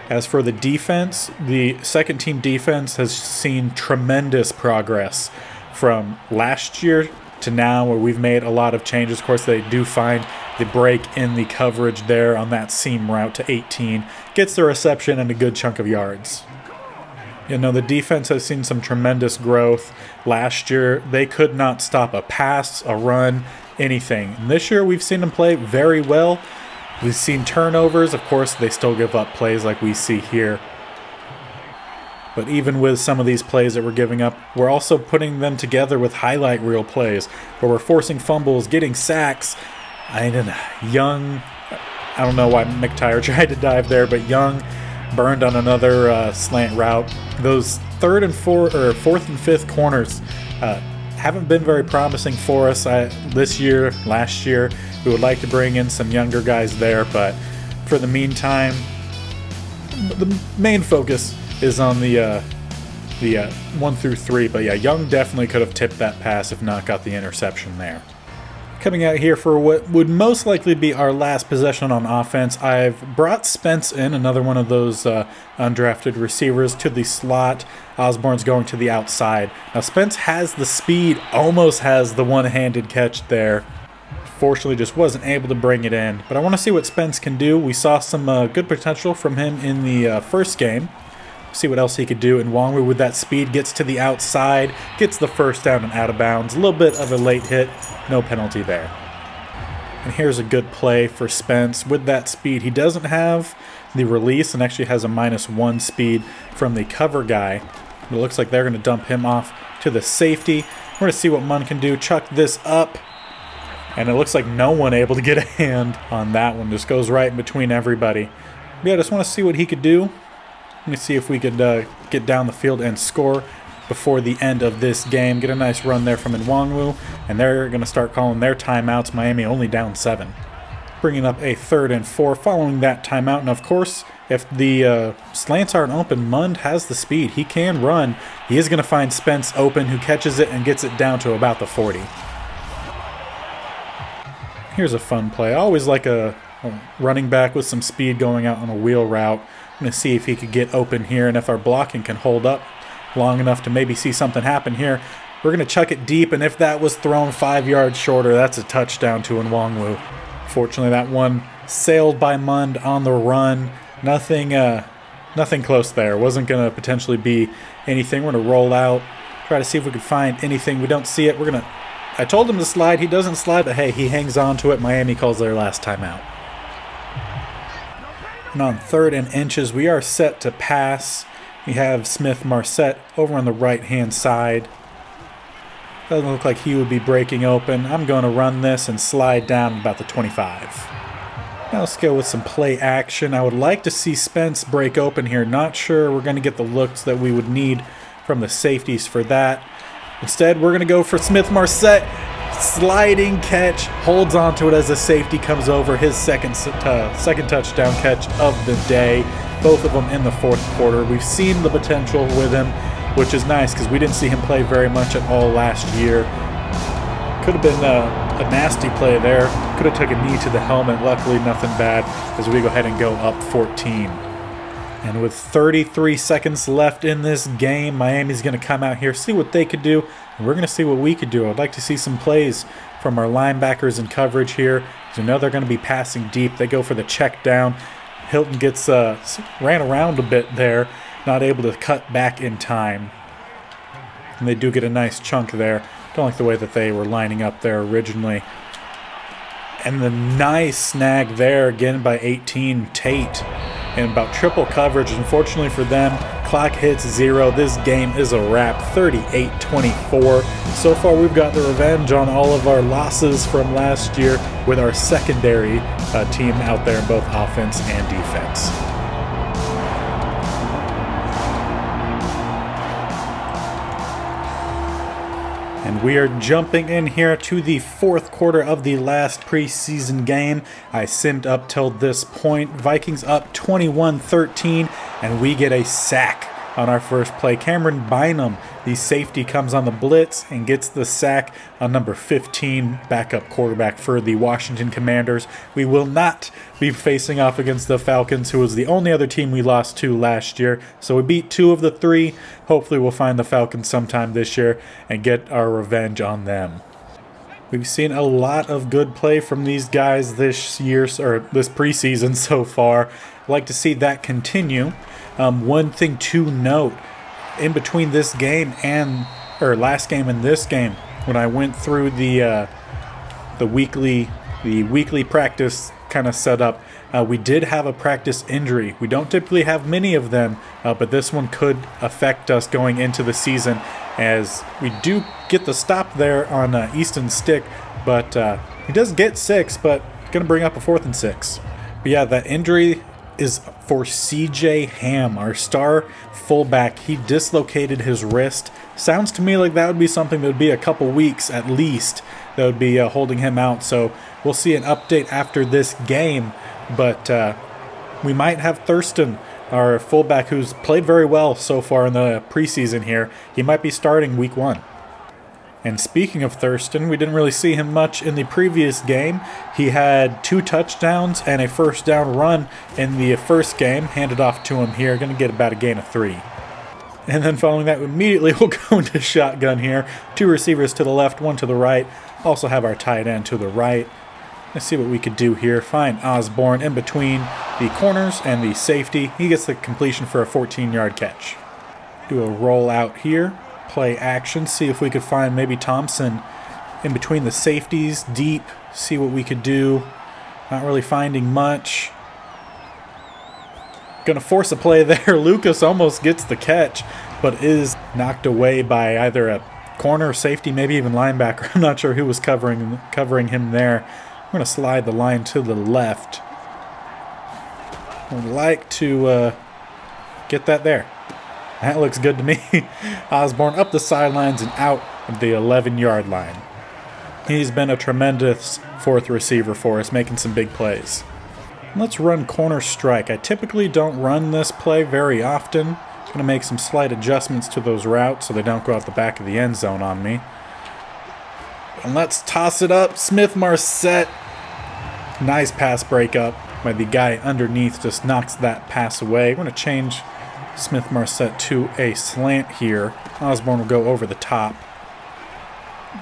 As for the defense, the second team defense has seen tremendous progress from last year to now, where we've made a lot of changes. Of course, they do find the break in the coverage there on that seam route to 18. Gets the reception and a good chunk of yards. You know, the defense has seen some tremendous growth. Last year, they could not stop a pass, a run, anything. And this year, we've seen them play very well. We've seen turnovers. Of course, they still give up plays like we see here. But even with some of these plays that we're giving up, we're also putting them together with highlight reel plays where we're forcing fumbles, getting sacks. Young, I don't know why McTire tried to dive there, but Young burned on another slant route. Those fourth and fifth corners haven't been very promising for us this year, last year. We would like to bring in some younger guys there, but for the meantime, the main focus is on the 1 through 3. But yeah, Young definitely could have tipped that pass if not got the interception there. Coming out here for what would most likely be our last possession on offense, I've brought Spence in, another one of those undrafted receivers, to the slot. Osborne's going to the outside. Now Spence has the speed, almost has the one-handed catch there. Fortunately, just wasn't able to bring it in. But I want to see what Spence can do. We saw some good potential from him in the first game. See what else he could do. And Nwangwu with that speed gets to the outside, gets the first down and out of bounds. A little bit of a late hit, no penalty there. And here's a good play for Spence with that speed. He doesn't have the release and actually has a -1 speed from the cover guy. It looks like they're going to dump him off to the safety. We're going to see what Munn can do. Chuck this up. And it looks like no one able to get a hand on that one. Just goes right in between everybody. Yeah, I just want to see what he could do. Let me see if we could get down the field and score before the end of this game. Get a nice run there from Nwangwu, and they're going to start calling their timeouts. Miami only down 7. Bringing up a 3rd and 4 following that timeout. And of course, if the slants aren't open, Mund has the speed. He can run. He is going to find Spence open, who catches it and gets it down to about the 40. Here's a fun play. I always like a running back with some speed going out on a wheel route. I'm going to see if he could get open here, and if our blocking can hold up long enough to maybe see something happen here. We're going to chuck it deep, and if that was thrown 5 yards shorter, that's a touchdown to Nwangwu. Fortunately, that one sailed by Mund on the run. Nothing close there. Wasn't going to potentially be anything. We're going to roll out, try to see if we can find anything. We don't see it. I told him to slide. He doesn't slide, but hey, he hangs on to it. Miami calls their last timeout. And on 3rd and inches, we are set to pass. We have Smith-Marset over on the right-hand side. Doesn't look like he would be breaking open. I'm going to run this and slide down about the 25. Now let's go with some play action. I would like to see Spence break open here. Not sure we're going to get the looks that we would need from the safeties for that. Instead, we're going to go for Smith-Marset. Sliding catch, holds onto it as the safety comes over. His second touchdown catch of the day. Both of them in the 4th quarter. We've seen the potential with him, which is nice because we didn't see him play very much at all last year. Could have been a nasty play there. Could have took a knee to the helmet. Luckily, nothing bad as we go ahead and go up 14. And with 33 seconds left in this game, Miami's going to come out here, see what they could do, and we're going to see what we could do. I'd like to see some plays from our linebackers in coverage here. As we know, they're going to be passing deep. They go for the check down. Hilton gets ran around a bit there, not able to cut back in time. And they do get a nice chunk there. Don't like the way that they were lining up there originally. And the nice snag there, again by 18, Tate. And about triple coverage. Unfortunately for them, clock hits 0. This game is a wrap, 38-24. So far, we've got the revenge on all of our losses from last year with our secondary team out there in both offense and defense. And we are jumping in here to the 4th quarter of the last preseason game. I simmed up till this point. Vikings up 21-13, and we get a sack on our first play. Cameron Bynum, the safety, comes on the blitz and gets the sack on number 15, backup quarterback for the Washington Commanders. We will not be facing off against the Falcons, who was the only other team we lost to last year. So we beat 2 of the 3. Hopefully we'll find the Falcons sometime this year and get our revenge on them. We've seen a lot of good play from these guys this year, or this preseason so far. I'd like to see that continue. One thing to note, in between this game or last game and this game, when I went through the weekly practice kind of setup, we did have a practice injury. We don't typically have many of them, but this one could affect us going into the season, as we do get the stop there on Easton Stick, but he does get 6, but going to bring up a 4th and 6. But yeah, that injury is for CJ Ham, our star fullback. He dislocated his wrist. Sounds to me like that would be something that would be a couple weeks at least that would be holding him out. So we'll see an update after this game. But we might have Thurston, our fullback, who's played very well so far in the preseason here. He might be starting week 1. And speaking of Thurston, we didn't really see him much in the previous game. He had 2 touchdowns and a first down run in the first game. Handed off to him here. Going to get about a gain of 3. And then following that, immediately we'll go into shotgun here. 2 receivers to the left, 1 to the right. Also have our tight end to the right. Let's see what we could do here. Find Osborne in between the corners and the safety. He gets the completion for a 14-yard catch. Do a roll out here. Play action. See if we could find maybe Thompson in between the safeties, deep. See what we could do. Not really finding much. Gonna force a play there. Lucas almost gets the catch, but is knocked away by either a corner or safety, maybe even linebacker. I'm not sure who was covering him there. We're going to slide the line to the left. I'd like to get that there. That looks good to me. Osborne up the sidelines and out of the 11-yard line. He's been a tremendous 4th receiver for us, making some big plays. Let's run corner strike. I typically don't run this play very often. I'm going to make some slight adjustments to those routes so they don't go out the back of the end zone on me. And let's toss it up. Smith-Marset. Nice pass breakup by the guy underneath. Just knocks that pass away. We're going to change Smith-Marset to a slant here. Osborne will go over the top.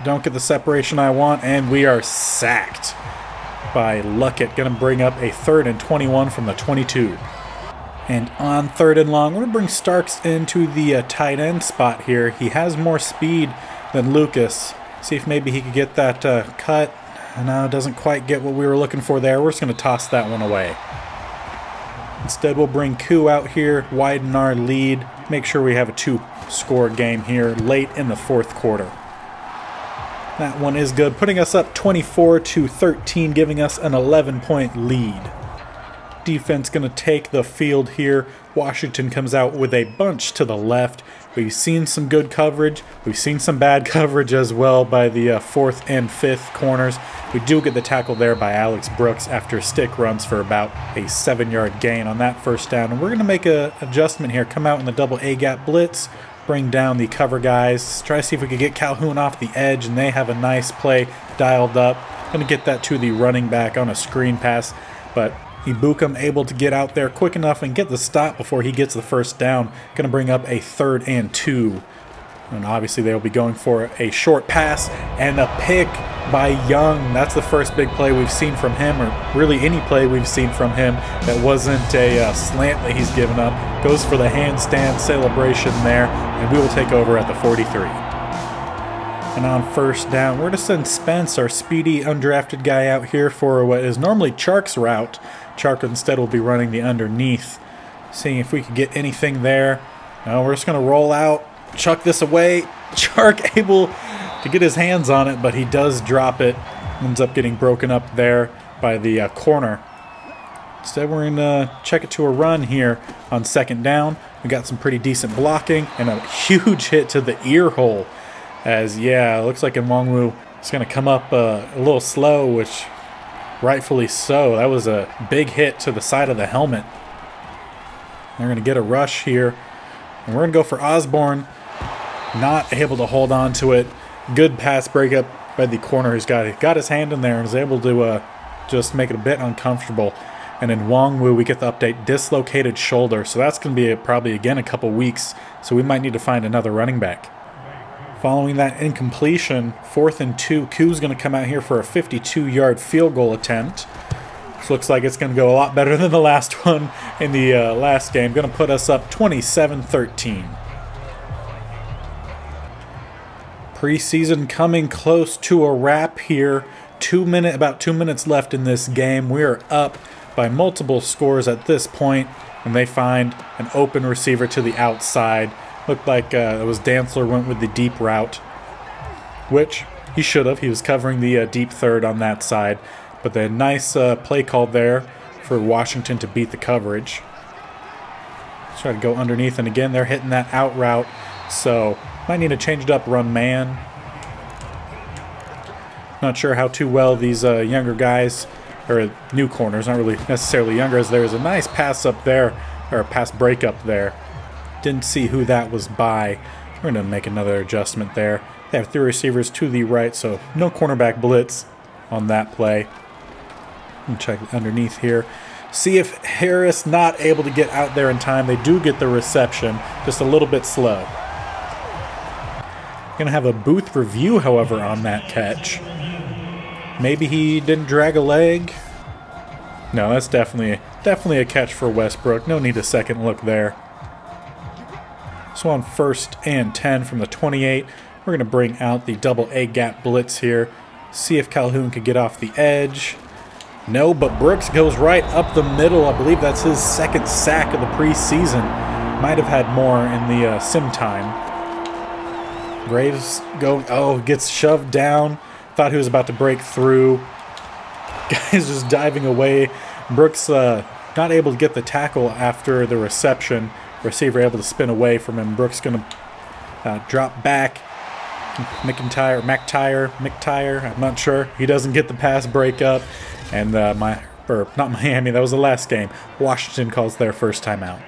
Don't get the separation I want, and we are sacked by Luckett. Going to bring up a 3rd and 21 from the 22. And on 3rd and long, we're going to bring Starks into the tight end spot here. He has more speed than Lucas. See if maybe he could get that cut. No, doesn't quite get what we were looking for there. We're just going to toss that one away. Instead, we'll bring Koo out here, widen our lead, make sure we have a 2-score game here late in the 4th quarter. That one is good, putting us up 24-13, giving us an 11-point lead. Defense going to take the field here. Washington comes out with a bunch to the left. We've seen some good coverage. We've seen some bad coverage as well by the 4th and 5th corners. We do get the tackle there by Alex Brooks after stick runs for about a 7-yard gain on that first down. And we're going to make an adjustment here. Come out in the double A-gap blitz. Bring down the cover guys. Try to see if we could get Calhoun off the edge. And they have a nice play dialed up. Going to get that to the running back on a screen pass. But Ibukum able to get out there quick enough and get the stop before he gets the first down. Going to bring up a 3rd and 2. And obviously they'll be going for a short pass and a pick by Young. That's the first big play we've seen from him, or really any play we've seen from him that wasn't a slant that he's given up. Goes for the handstand celebration there, and we will take over at the 43. And on first down, we're going to send Spence, our speedy undrafted guy, out here for what is normally Chark's route. Chark instead will be running the underneath. Seeing if we could get anything there. No, we're just going to roll out, chuck this away. Chark able to get his hands on it, but he does drop it. Ends up getting broken up there by the corner. Instead, we're going to check it to a run here on 2nd down. We got some pretty decent blocking and a huge hit to the ear hole. As, yeah, it looks like Nwangwu is going to come up a little slow, which rightfully so. That was a big hit to the side of the helmet. They're going to get a rush here. And we're going to go for Osborne. Not able to hold on to it. Good pass breakup by the corner who's got his hand in there and is able to just make it a bit uncomfortable. And in Nwangwu, we get the update, dislocated shoulder. So that's going to be probably, again, a couple weeks. So we might need to find another running back. Following that incompletion, 4th and 2, Koo's going to come out here for a 52-yard field goal attempt. This looks like it's going to go a lot better than the last one in the last game. Going to put us up 27-13. Preseason coming close to a wrap here. About 2 minutes left in this game. We are up by multiple scores at this point, and they find an open receiver to the outside. Looked like it was Dantzler went with the deep route, which he should have. He was covering the deep 3rd on that side. But the nice play call there for Washington to beat the coverage. Try to go underneath, and again, they're hitting that out route, so might need to change it up, run man. Not sure how too well these younger guys, or new corners, not really necessarily younger, as there's a nice pass up there, or a pass break up there. Didn't see who that was by. We're going to make another adjustment there. They have 3 receivers to the right, so no cornerback blitz on that play. And check underneath here. See if Harris not able to get out there in time. They do get the reception, just a little bit slow. Going to have a booth review, however, on that catch. Maybe he didn't drag a leg. No, that's definitely a catch for Westbrook. No need a second look there. So on 1st and 10 from the 28, we're going to bring out the double A gap blitz here. See if Calhoun could get off the edge. No, but Brooks goes right up the middle. I believe that's his 2nd sack of the preseason. Might have had more in the sim time. Graves gets shoved down. Thought he was about to break through. Guy's just diving away. Brooks not able to get the tackle after the reception. Receiver able to spin away from him. Brooks going to drop back. McTire, I'm not sure. He doesn't get the pass breakup. And not Miami, that was the last game. Washington calls their first timeout.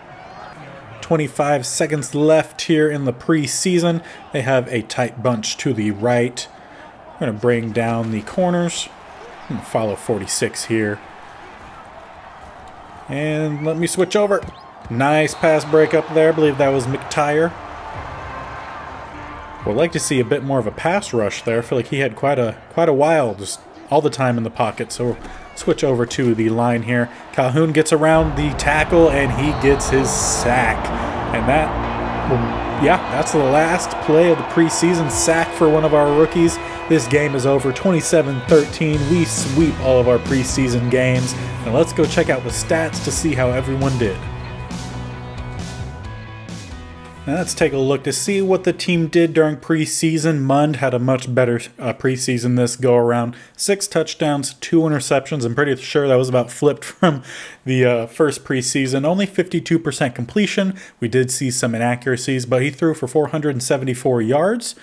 25 seconds left here in the preseason. They have a tight bunch to the right. We're going to bring down the corners. I'm going to follow 46 here. And let me switch over. Nice pass break up there. I believe that was McTire. Would like to see a bit more of a pass rush there. I feel like he had quite a while, just all the time in the pocket. So we'll switch over to the line here. Calhoun gets around the tackle and he gets his sack. And that's the last play of the preseason. Sack for one of our rookies. This game is over 27-13. We sweep all of our preseason games. Now let's go check out the stats to see how everyone did. Now let's take a look to see what the team did during preseason. Mund had a much better preseason this go-around. 6 touchdowns, 2 interceptions. I'm pretty sure that was about flipped from the first preseason. Only 52% completion. We did see some inaccuracies, but he threw for 474 yards.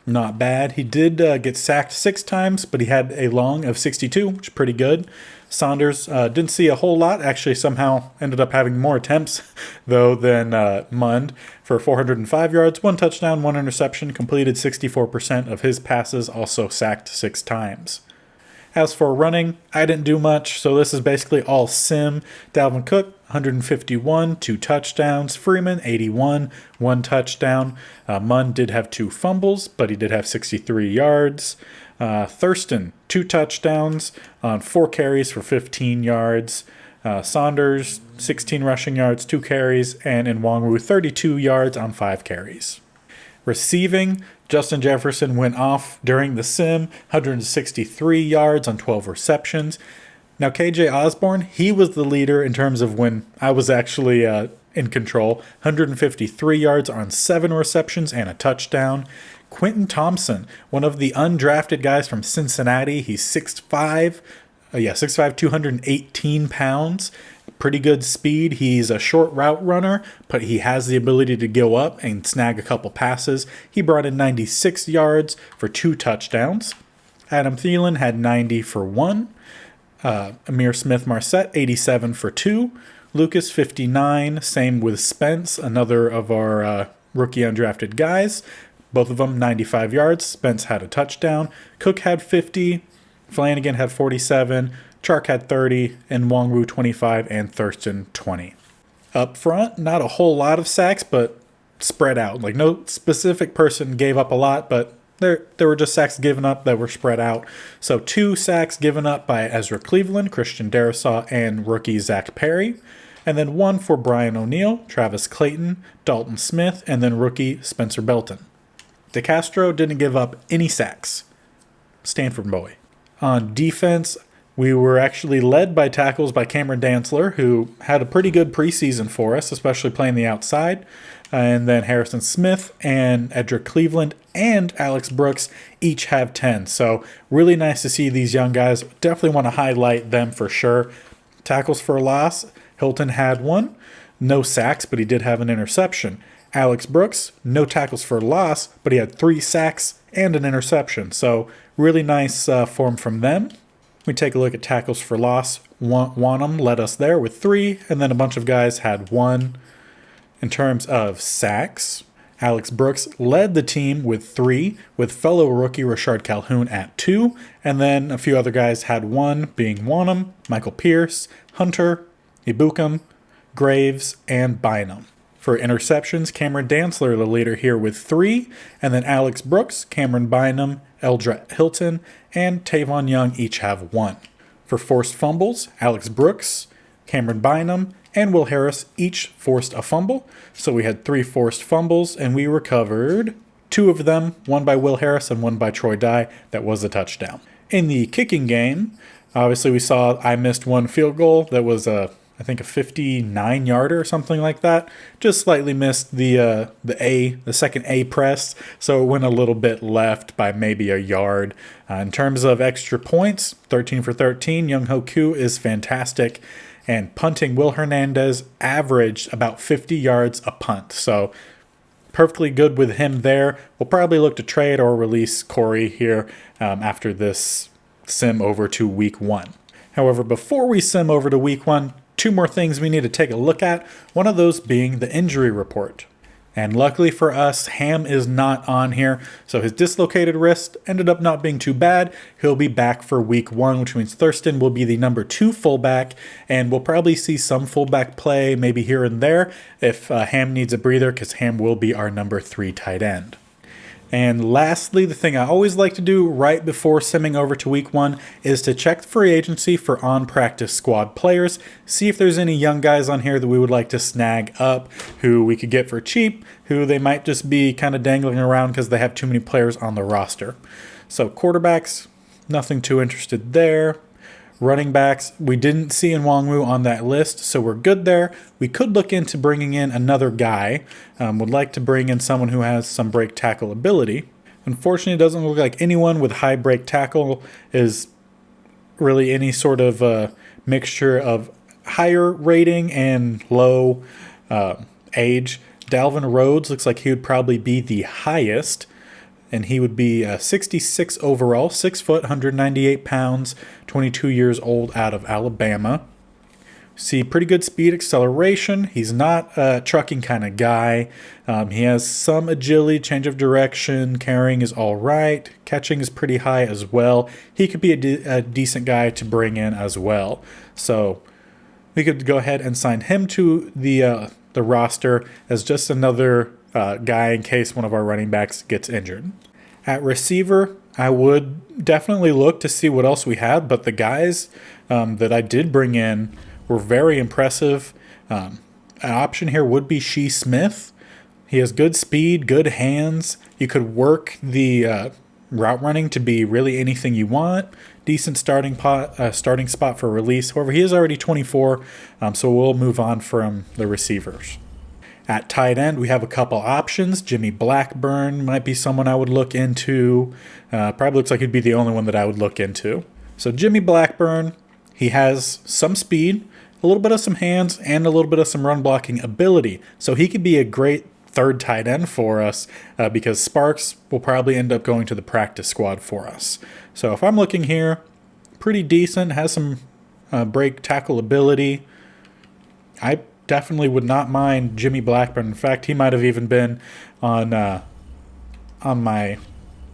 Not bad. He did get sacked 6 times, but he had a long of 62, which is pretty good. Saunders didn't see a whole lot. Actually, somehow ended up having more attempts, though, than Mund for 405 yards, 1 touchdown, 1 interception, completed 64% of his passes, also sacked 6 times. As for running, I didn't do much, so this is basically all sim. Dalvin Cook, 151, 2 touchdowns. Freeman, 81, 1 touchdown. Mund did have 2 fumbles, but he did have 63 yards. Thurston, 2 touchdowns on 4 carries for 15 yards. Saunders, 16 rushing yards, 2 carries. And Nwangwu, 32 yards on 5 carries. Receiving, Justin Jefferson went off during the sim, 163 yards on 12 receptions. Now, KJ Osborne, he was the leader in terms of when I was actually in control. 153 yards on 7 receptions and a touchdown. Quentin Thompson, one of the undrafted guys from Cincinnati. He's 6'5", 218 pounds. Pretty good speed. He's a short route runner, but he has the ability to go up and snag a couple passes. He brought in 96 yards for 2 touchdowns. Adam Thielen had 90 for 1. Amir Smith-Marset, 87 for 2. Lucas, 59. Same with Spence, another of our rookie undrafted guys. Both of them 95 yards. Spence had a touchdown. Cook had 50. Flanagan had 47. Chark had 30. And Nwangwu 25. And Thurston 20. Up front, not a whole lot of sacks, but spread out. Like, no specific person gave up a lot, but there were just sacks given up that were spread out. So 2 sacks given up by Ezra Cleveland, Christian Darrisaw, and rookie Zach Perry. And then 1 for Brian O'Neill, Travis Clayton, Dalton Smith, and then rookie Spencer Belton. DeCastro didn't give up any sacks. Stanford boy. On defense, we were actually led by tackles by Cameron Dantzler, who had a pretty good preseason for us, especially playing the outside. And then Harrison Smith and Edric Cleveland and Alex Brooks each have 10. So really nice to see these young guys. Definitely want to highlight them for sure. Tackles for loss, Hilton had one. No sacks, but he did have an interception. Alex Brooks, no tackles for loss, but he had 3 sacks and an interception. So really nice form from them. We take a look at tackles for loss. Wanham led us there with 3, and then a bunch of guys had 1. In terms of sacks, Alex Brooks led the team with 3, with fellow rookie Rashard Calhoun at 2, and then a few other guys had 1, being Wanham, Michael Pierce, Hunter, Ibukum, Graves, and Bynum. For interceptions, Cameron Dantzler, the leader here with 3, and then Alex Brooks, Cameron Bynum, Eldret Hilton, and Tavon Young each have 1. For forced fumbles, Alex Brooks, Cameron Bynum, and Will Harris each forced a fumble. So we had 3 forced fumbles, and we recovered 2 of them, one by Will Harris and one by Troy Dye. That was a touchdown. In the kicking game, obviously we saw I missed 1 field goal. That was I think a 59-yarder or something like that. Just slightly missed the second A press, so it went a little bit left by maybe a yard. In terms of extra points, 13 for 13. Young Ho Koo is fantastic. And punting, Will Hernandez averaged about 50 yards a punt. So perfectly good with him there. We'll probably look to trade or release Corey here after this sim over to week 1. However, before we sim over to week 1, 2 more things we need to take a look at, one of those being the injury report. And luckily for us, Ham is not on here, so his dislocated wrist ended up not being too bad. He'll be back for week 1, which means Thurston will be the number 2 fullback, and we'll probably see some fullback play maybe here and there if Ham needs a breather, because Ham will be our number 3 tight end. And lastly, the thing I always like to do right before simming over to week 1 is to check the free agency for on-practice squad players, see if there's any young guys on here that we would like to snag up, who we could get for cheap, who they might just be kind of dangling around because they have too many players on the roster. So quarterbacks, nothing too interested there. Running backs, we didn't see Nwangwu on that list, so we're good there. We could look into bringing in another guy. Would like to bring in someone who has some break tackle ability. Unfortunately, it doesn't look like anyone with high break tackle is really any sort of mixture of higher rating and low age. Dalvin Rhodes looks like he would probably be the highest. And he would be 66 overall, 6 foot, 198 pounds, 22 years old, out of Alabama. See pretty good speed, acceleration. He's not a trucking kind of guy. He has some agility, change of direction, carrying is all right. Catching is pretty high as well. He could be a decent guy to bring in as well. So we could go ahead and sign him to the roster as just another guy in case one of our running backs gets injured. At receiver, I would definitely look to see what else we had, but the guys that I did bring in were very impressive. An option here would be Shee Smith. He has good speed, good hands. You could work the route running to be really anything you want. Decent starting spot for release. However, he is already 24, so we'll move on from the receivers. At tight end, we have a couple options. Jimmy Blackburn might be someone I would look into. Probably looks like he'd be the only one that I would look into. So Jimmy Blackburn, he has some speed, a little bit of some hands, and a little bit of some run blocking ability. So he could be a great 3rd tight end for us because Sparks will probably end up going to the practice squad for us. So if I'm looking here, pretty decent, has some break tackle ability. I definitely would not mind Jimmy Blackburn. In fact, he might have even been on my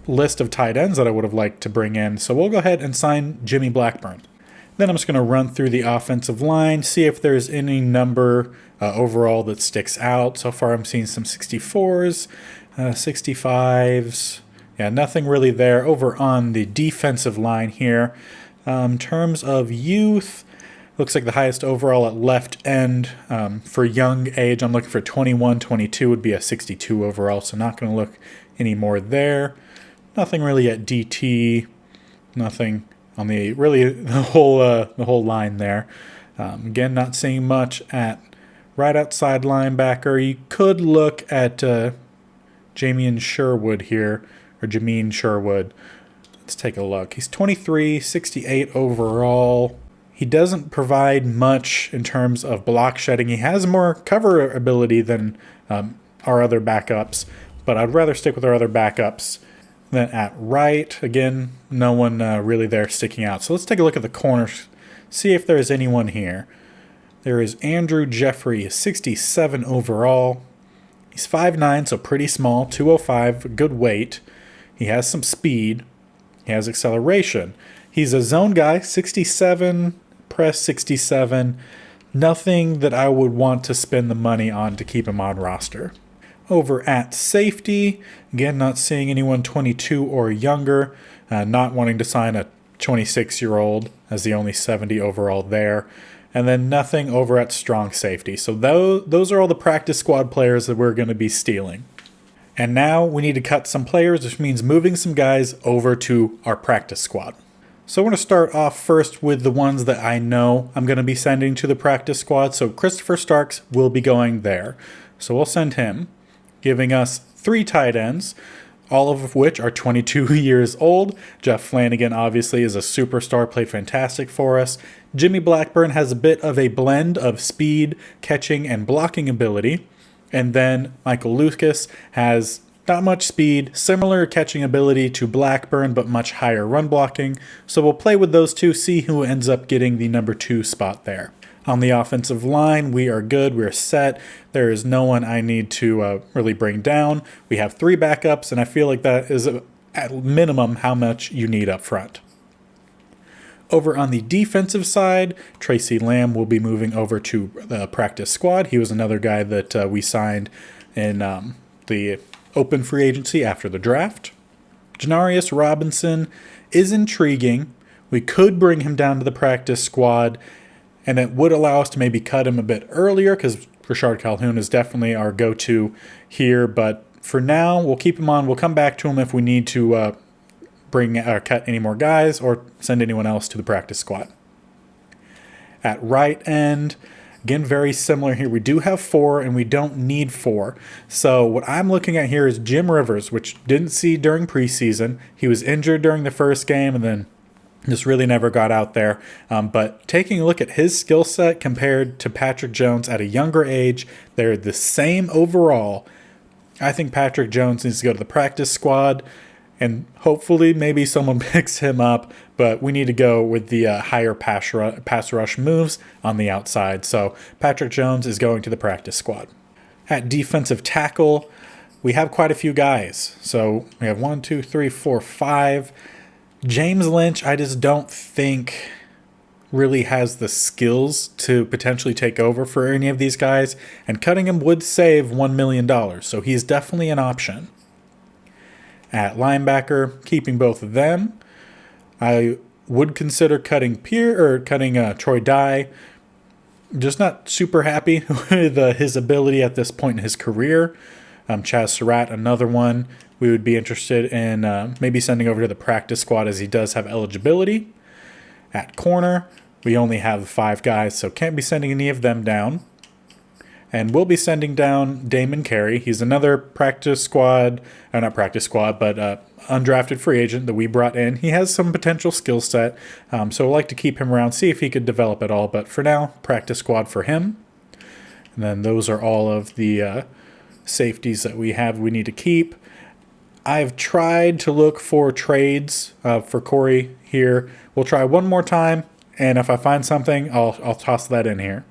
list of tight ends that I would have liked to bring in. So we'll go ahead and sign Jimmy Blackburn. Then I'm just going to run through the offensive line, see if there's any number overall that sticks out. So far I'm seeing some 64s, 65s. Yeah, nothing really there. Over on the defensive line here, in terms of youth, looks like the highest overall at left end. For young age, I'm looking for 21, 22 would be a 62 overall, so not going to look any more there. Nothing really at DT. Nothing on the whole line there. Again, not seeing much at right outside linebacker. You could look at Jameen Sherwood here, or Jameen Sherwood. Let's take a look. He's 23, 68 overall. He doesn't provide much in terms of block shedding. He has more cover ability than our other backups, but I'd rather stick with our other backups. Then at right, again, no one really there sticking out. So let's take a look at the corners, see if there's anyone here. There is Andrew Jeffrey, 67 overall. He's 5'9", so pretty small, 205, good weight. He has some speed. He has acceleration. He's a zone guy, 67, press 67. Nothing that I would want to spend the money on to keep him on roster. Over at safety, again, not seeing anyone 22 or younger, not wanting to sign a 26-year-old as the only 70 overall there. And then nothing over at strong safety. So those are all the practice squad players that we're going to be stealing. And now we need to cut some players, which means moving some guys over to our practice squad. So we're going to start off first with the ones that I know I'm going to be sending to the practice squad. So Christopher Starks will be going there. So we'll send him, giving us 3 tight ends, all of which are 22 years old. Jeff Flanagan obviously is a superstar, played fantastic for us. Jimmy Blackburn has a bit of a blend of speed, catching, and blocking ability. And then Michael Lucas has not much speed, similar catching ability to Blackburn, but much higher run blocking. So we'll play with those two, see who ends up getting the number 2 spot there. On the offensive line, we are good. We're set. There is no one I need to really bring down. We have 3 backups, and I feel like that is at minimum how much you need up front. Over on the defensive side, Tracy Lamb will be moving over to the practice squad. He was another guy that we signed in the open free agency after the draft. Janarius Robinson is intriguing. We could bring him down to the practice squad, and it would allow us to maybe cut him a bit earlier because Rashard Calhoun is definitely our go-to here. But for now, we'll keep him on. We'll come back to him if we need to cut any more guys or send anyone else to the practice squad. At right end, again, very similar here. We do have 4 and we don't need 4. So what I'm looking at here is Jim Rivers, which didn't see during preseason. He was injured during the first game and then just really never got out there. But taking a look at his skill set compared to Patrick Jones at a younger age, they're the same overall. I think Patrick Jones needs to go to the practice squad. And hopefully maybe someone picks him up, but we need to go with the higher pass rush moves on the outside. So Patrick Jones is going to the practice squad. At defensive tackle, we have quite a few guys. So we have 1, 2, 3, 4, 5. James Lynch, I just don't think really has the skills to potentially take over for any of these guys. And cutting him would save $1 million. So he's definitely an option. At linebacker, keeping both of them. I would consider cutting Troy Dye. Just not super happy with his ability at this point in his career. Chaz Surratt, another one we would be interested in maybe sending over to the practice squad as he does have eligibility. At corner, we only have 5 guys, so can't be sending any of them down. And we'll be sending down Damon Carey. He's another practice squad, not practice squad, but undrafted free agent that we brought in. He has some potential skill set, so we'd like to keep him around, see if he could develop at all. But for now, practice squad for him. And then those are all of the safeties that we need to keep. I've tried to look for trades for Corey here. We'll try one more time, and if I find something, I'll toss that in here.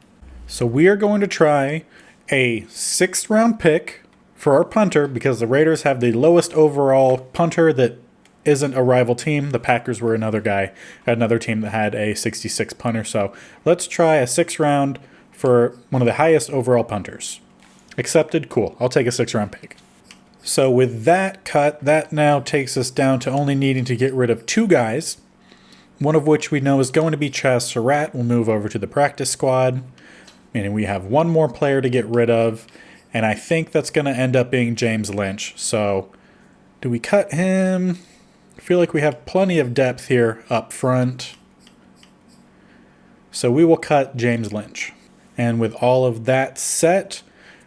So we are going to try a 6th round pick for our punter because the Raiders have the lowest overall punter that isn't a rival team. The Packers were another team that had a 66 punter. So let's try a 6th round for one of the highest overall punters. Accepted? Cool. I'll take a 6th round pick. So with that cut, that now takes us down to only needing to get rid of 2 guys, one of which we know is going to be Chaz Surratt. We'll move over to the practice squad. Meaning we have 1 more player to get rid of, and I think that's going to end up being James Lynch. So do we cut him? I feel like we have plenty of depth here up front. So we will cut James Lynch. And with all of that set,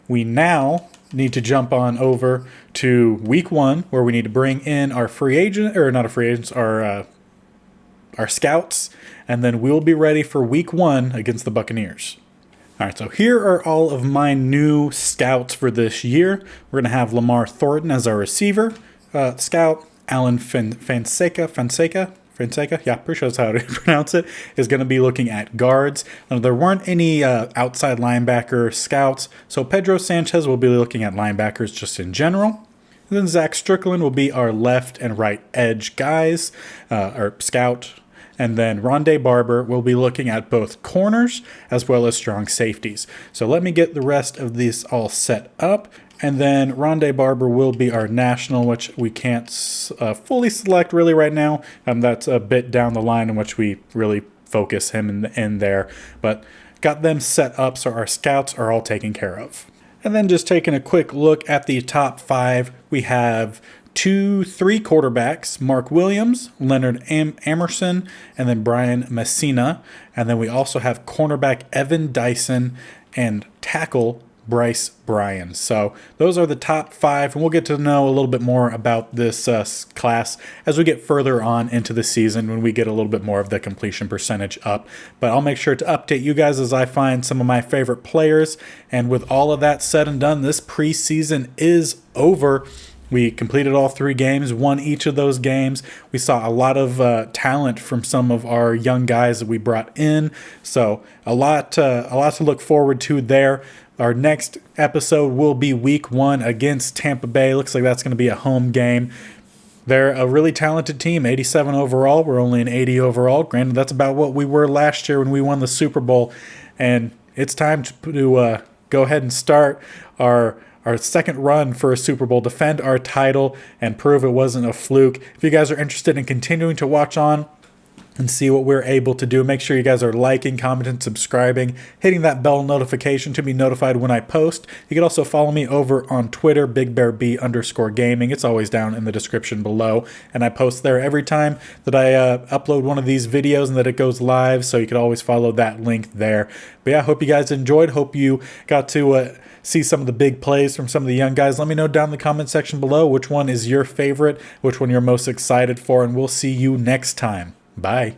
we now need to jump on over to week 1, where we need to bring in our free agent, or not a free agent, our our scouts, and then we'll be ready for week 1 against the Buccaneers. All right, so here are all of my new scouts for this year. We're going to have Lamar Thornton as our receiver scout. Alan Fonseca, yeah, pretty sure that's how to pronounce it, is going to be looking at guards. There weren't any outside linebacker scouts, so Pedro Sanchez will be looking at linebackers just in general. And then Zach Strickland will be our left and right edge guys, or scout. And then Rondé Barber will be looking at both corners as well as strong safeties. So let me get the rest of these all set up. And then Rondé Barber will be our national, which we can't fully select really right now. That's a bit down the line in which we really focus him in there. But got them set up so our scouts are all taken care of. And then just taking a quick look at the top 5, we have 3 quarterbacks, Mark Williams, Leonard Amerson, and then Brian Messina. And then we also have cornerback Evan Dyson and tackle Bryce Bryan. So those are the top 5, and we'll get to know a little bit more about this class as we get further on into the season when we get a little bit more of the completion percentage up. But I'll make sure to update you guys as I find some of my favorite players. And with all of that said and done, this preseason is over. We completed all 3 games, won each of those games. We saw a lot of talent from some of our young guys that we brought in. So a lot to look forward to there. Our next episode will be week 1 against Tampa Bay. Looks like that's going to be a home game. They're a really talented team, 87 overall. We're only an 80 overall. Granted, that's about what we were last year when we won the Super Bowl. And it's time to go ahead and start our second run for a Super Bowl, defend our title, and prove it wasn't a fluke. If you guys are interested in continuing to watch on and see what we're able to do, make sure you guys are liking, commenting, subscribing, hitting that bell notification to be notified when I post. You can also follow me over on Twitter, BigBearB_gaming. It's always down in the description below, and I post there every time that I upload one of these videos and that it goes live, so you can always follow that link there. But yeah, I hope you guys enjoyed. Hope you got to see some of the big plays from some of the young guys. Let me know down in the comment section below which one is your favorite, which one you're most excited for, and we'll see you next time. Bye.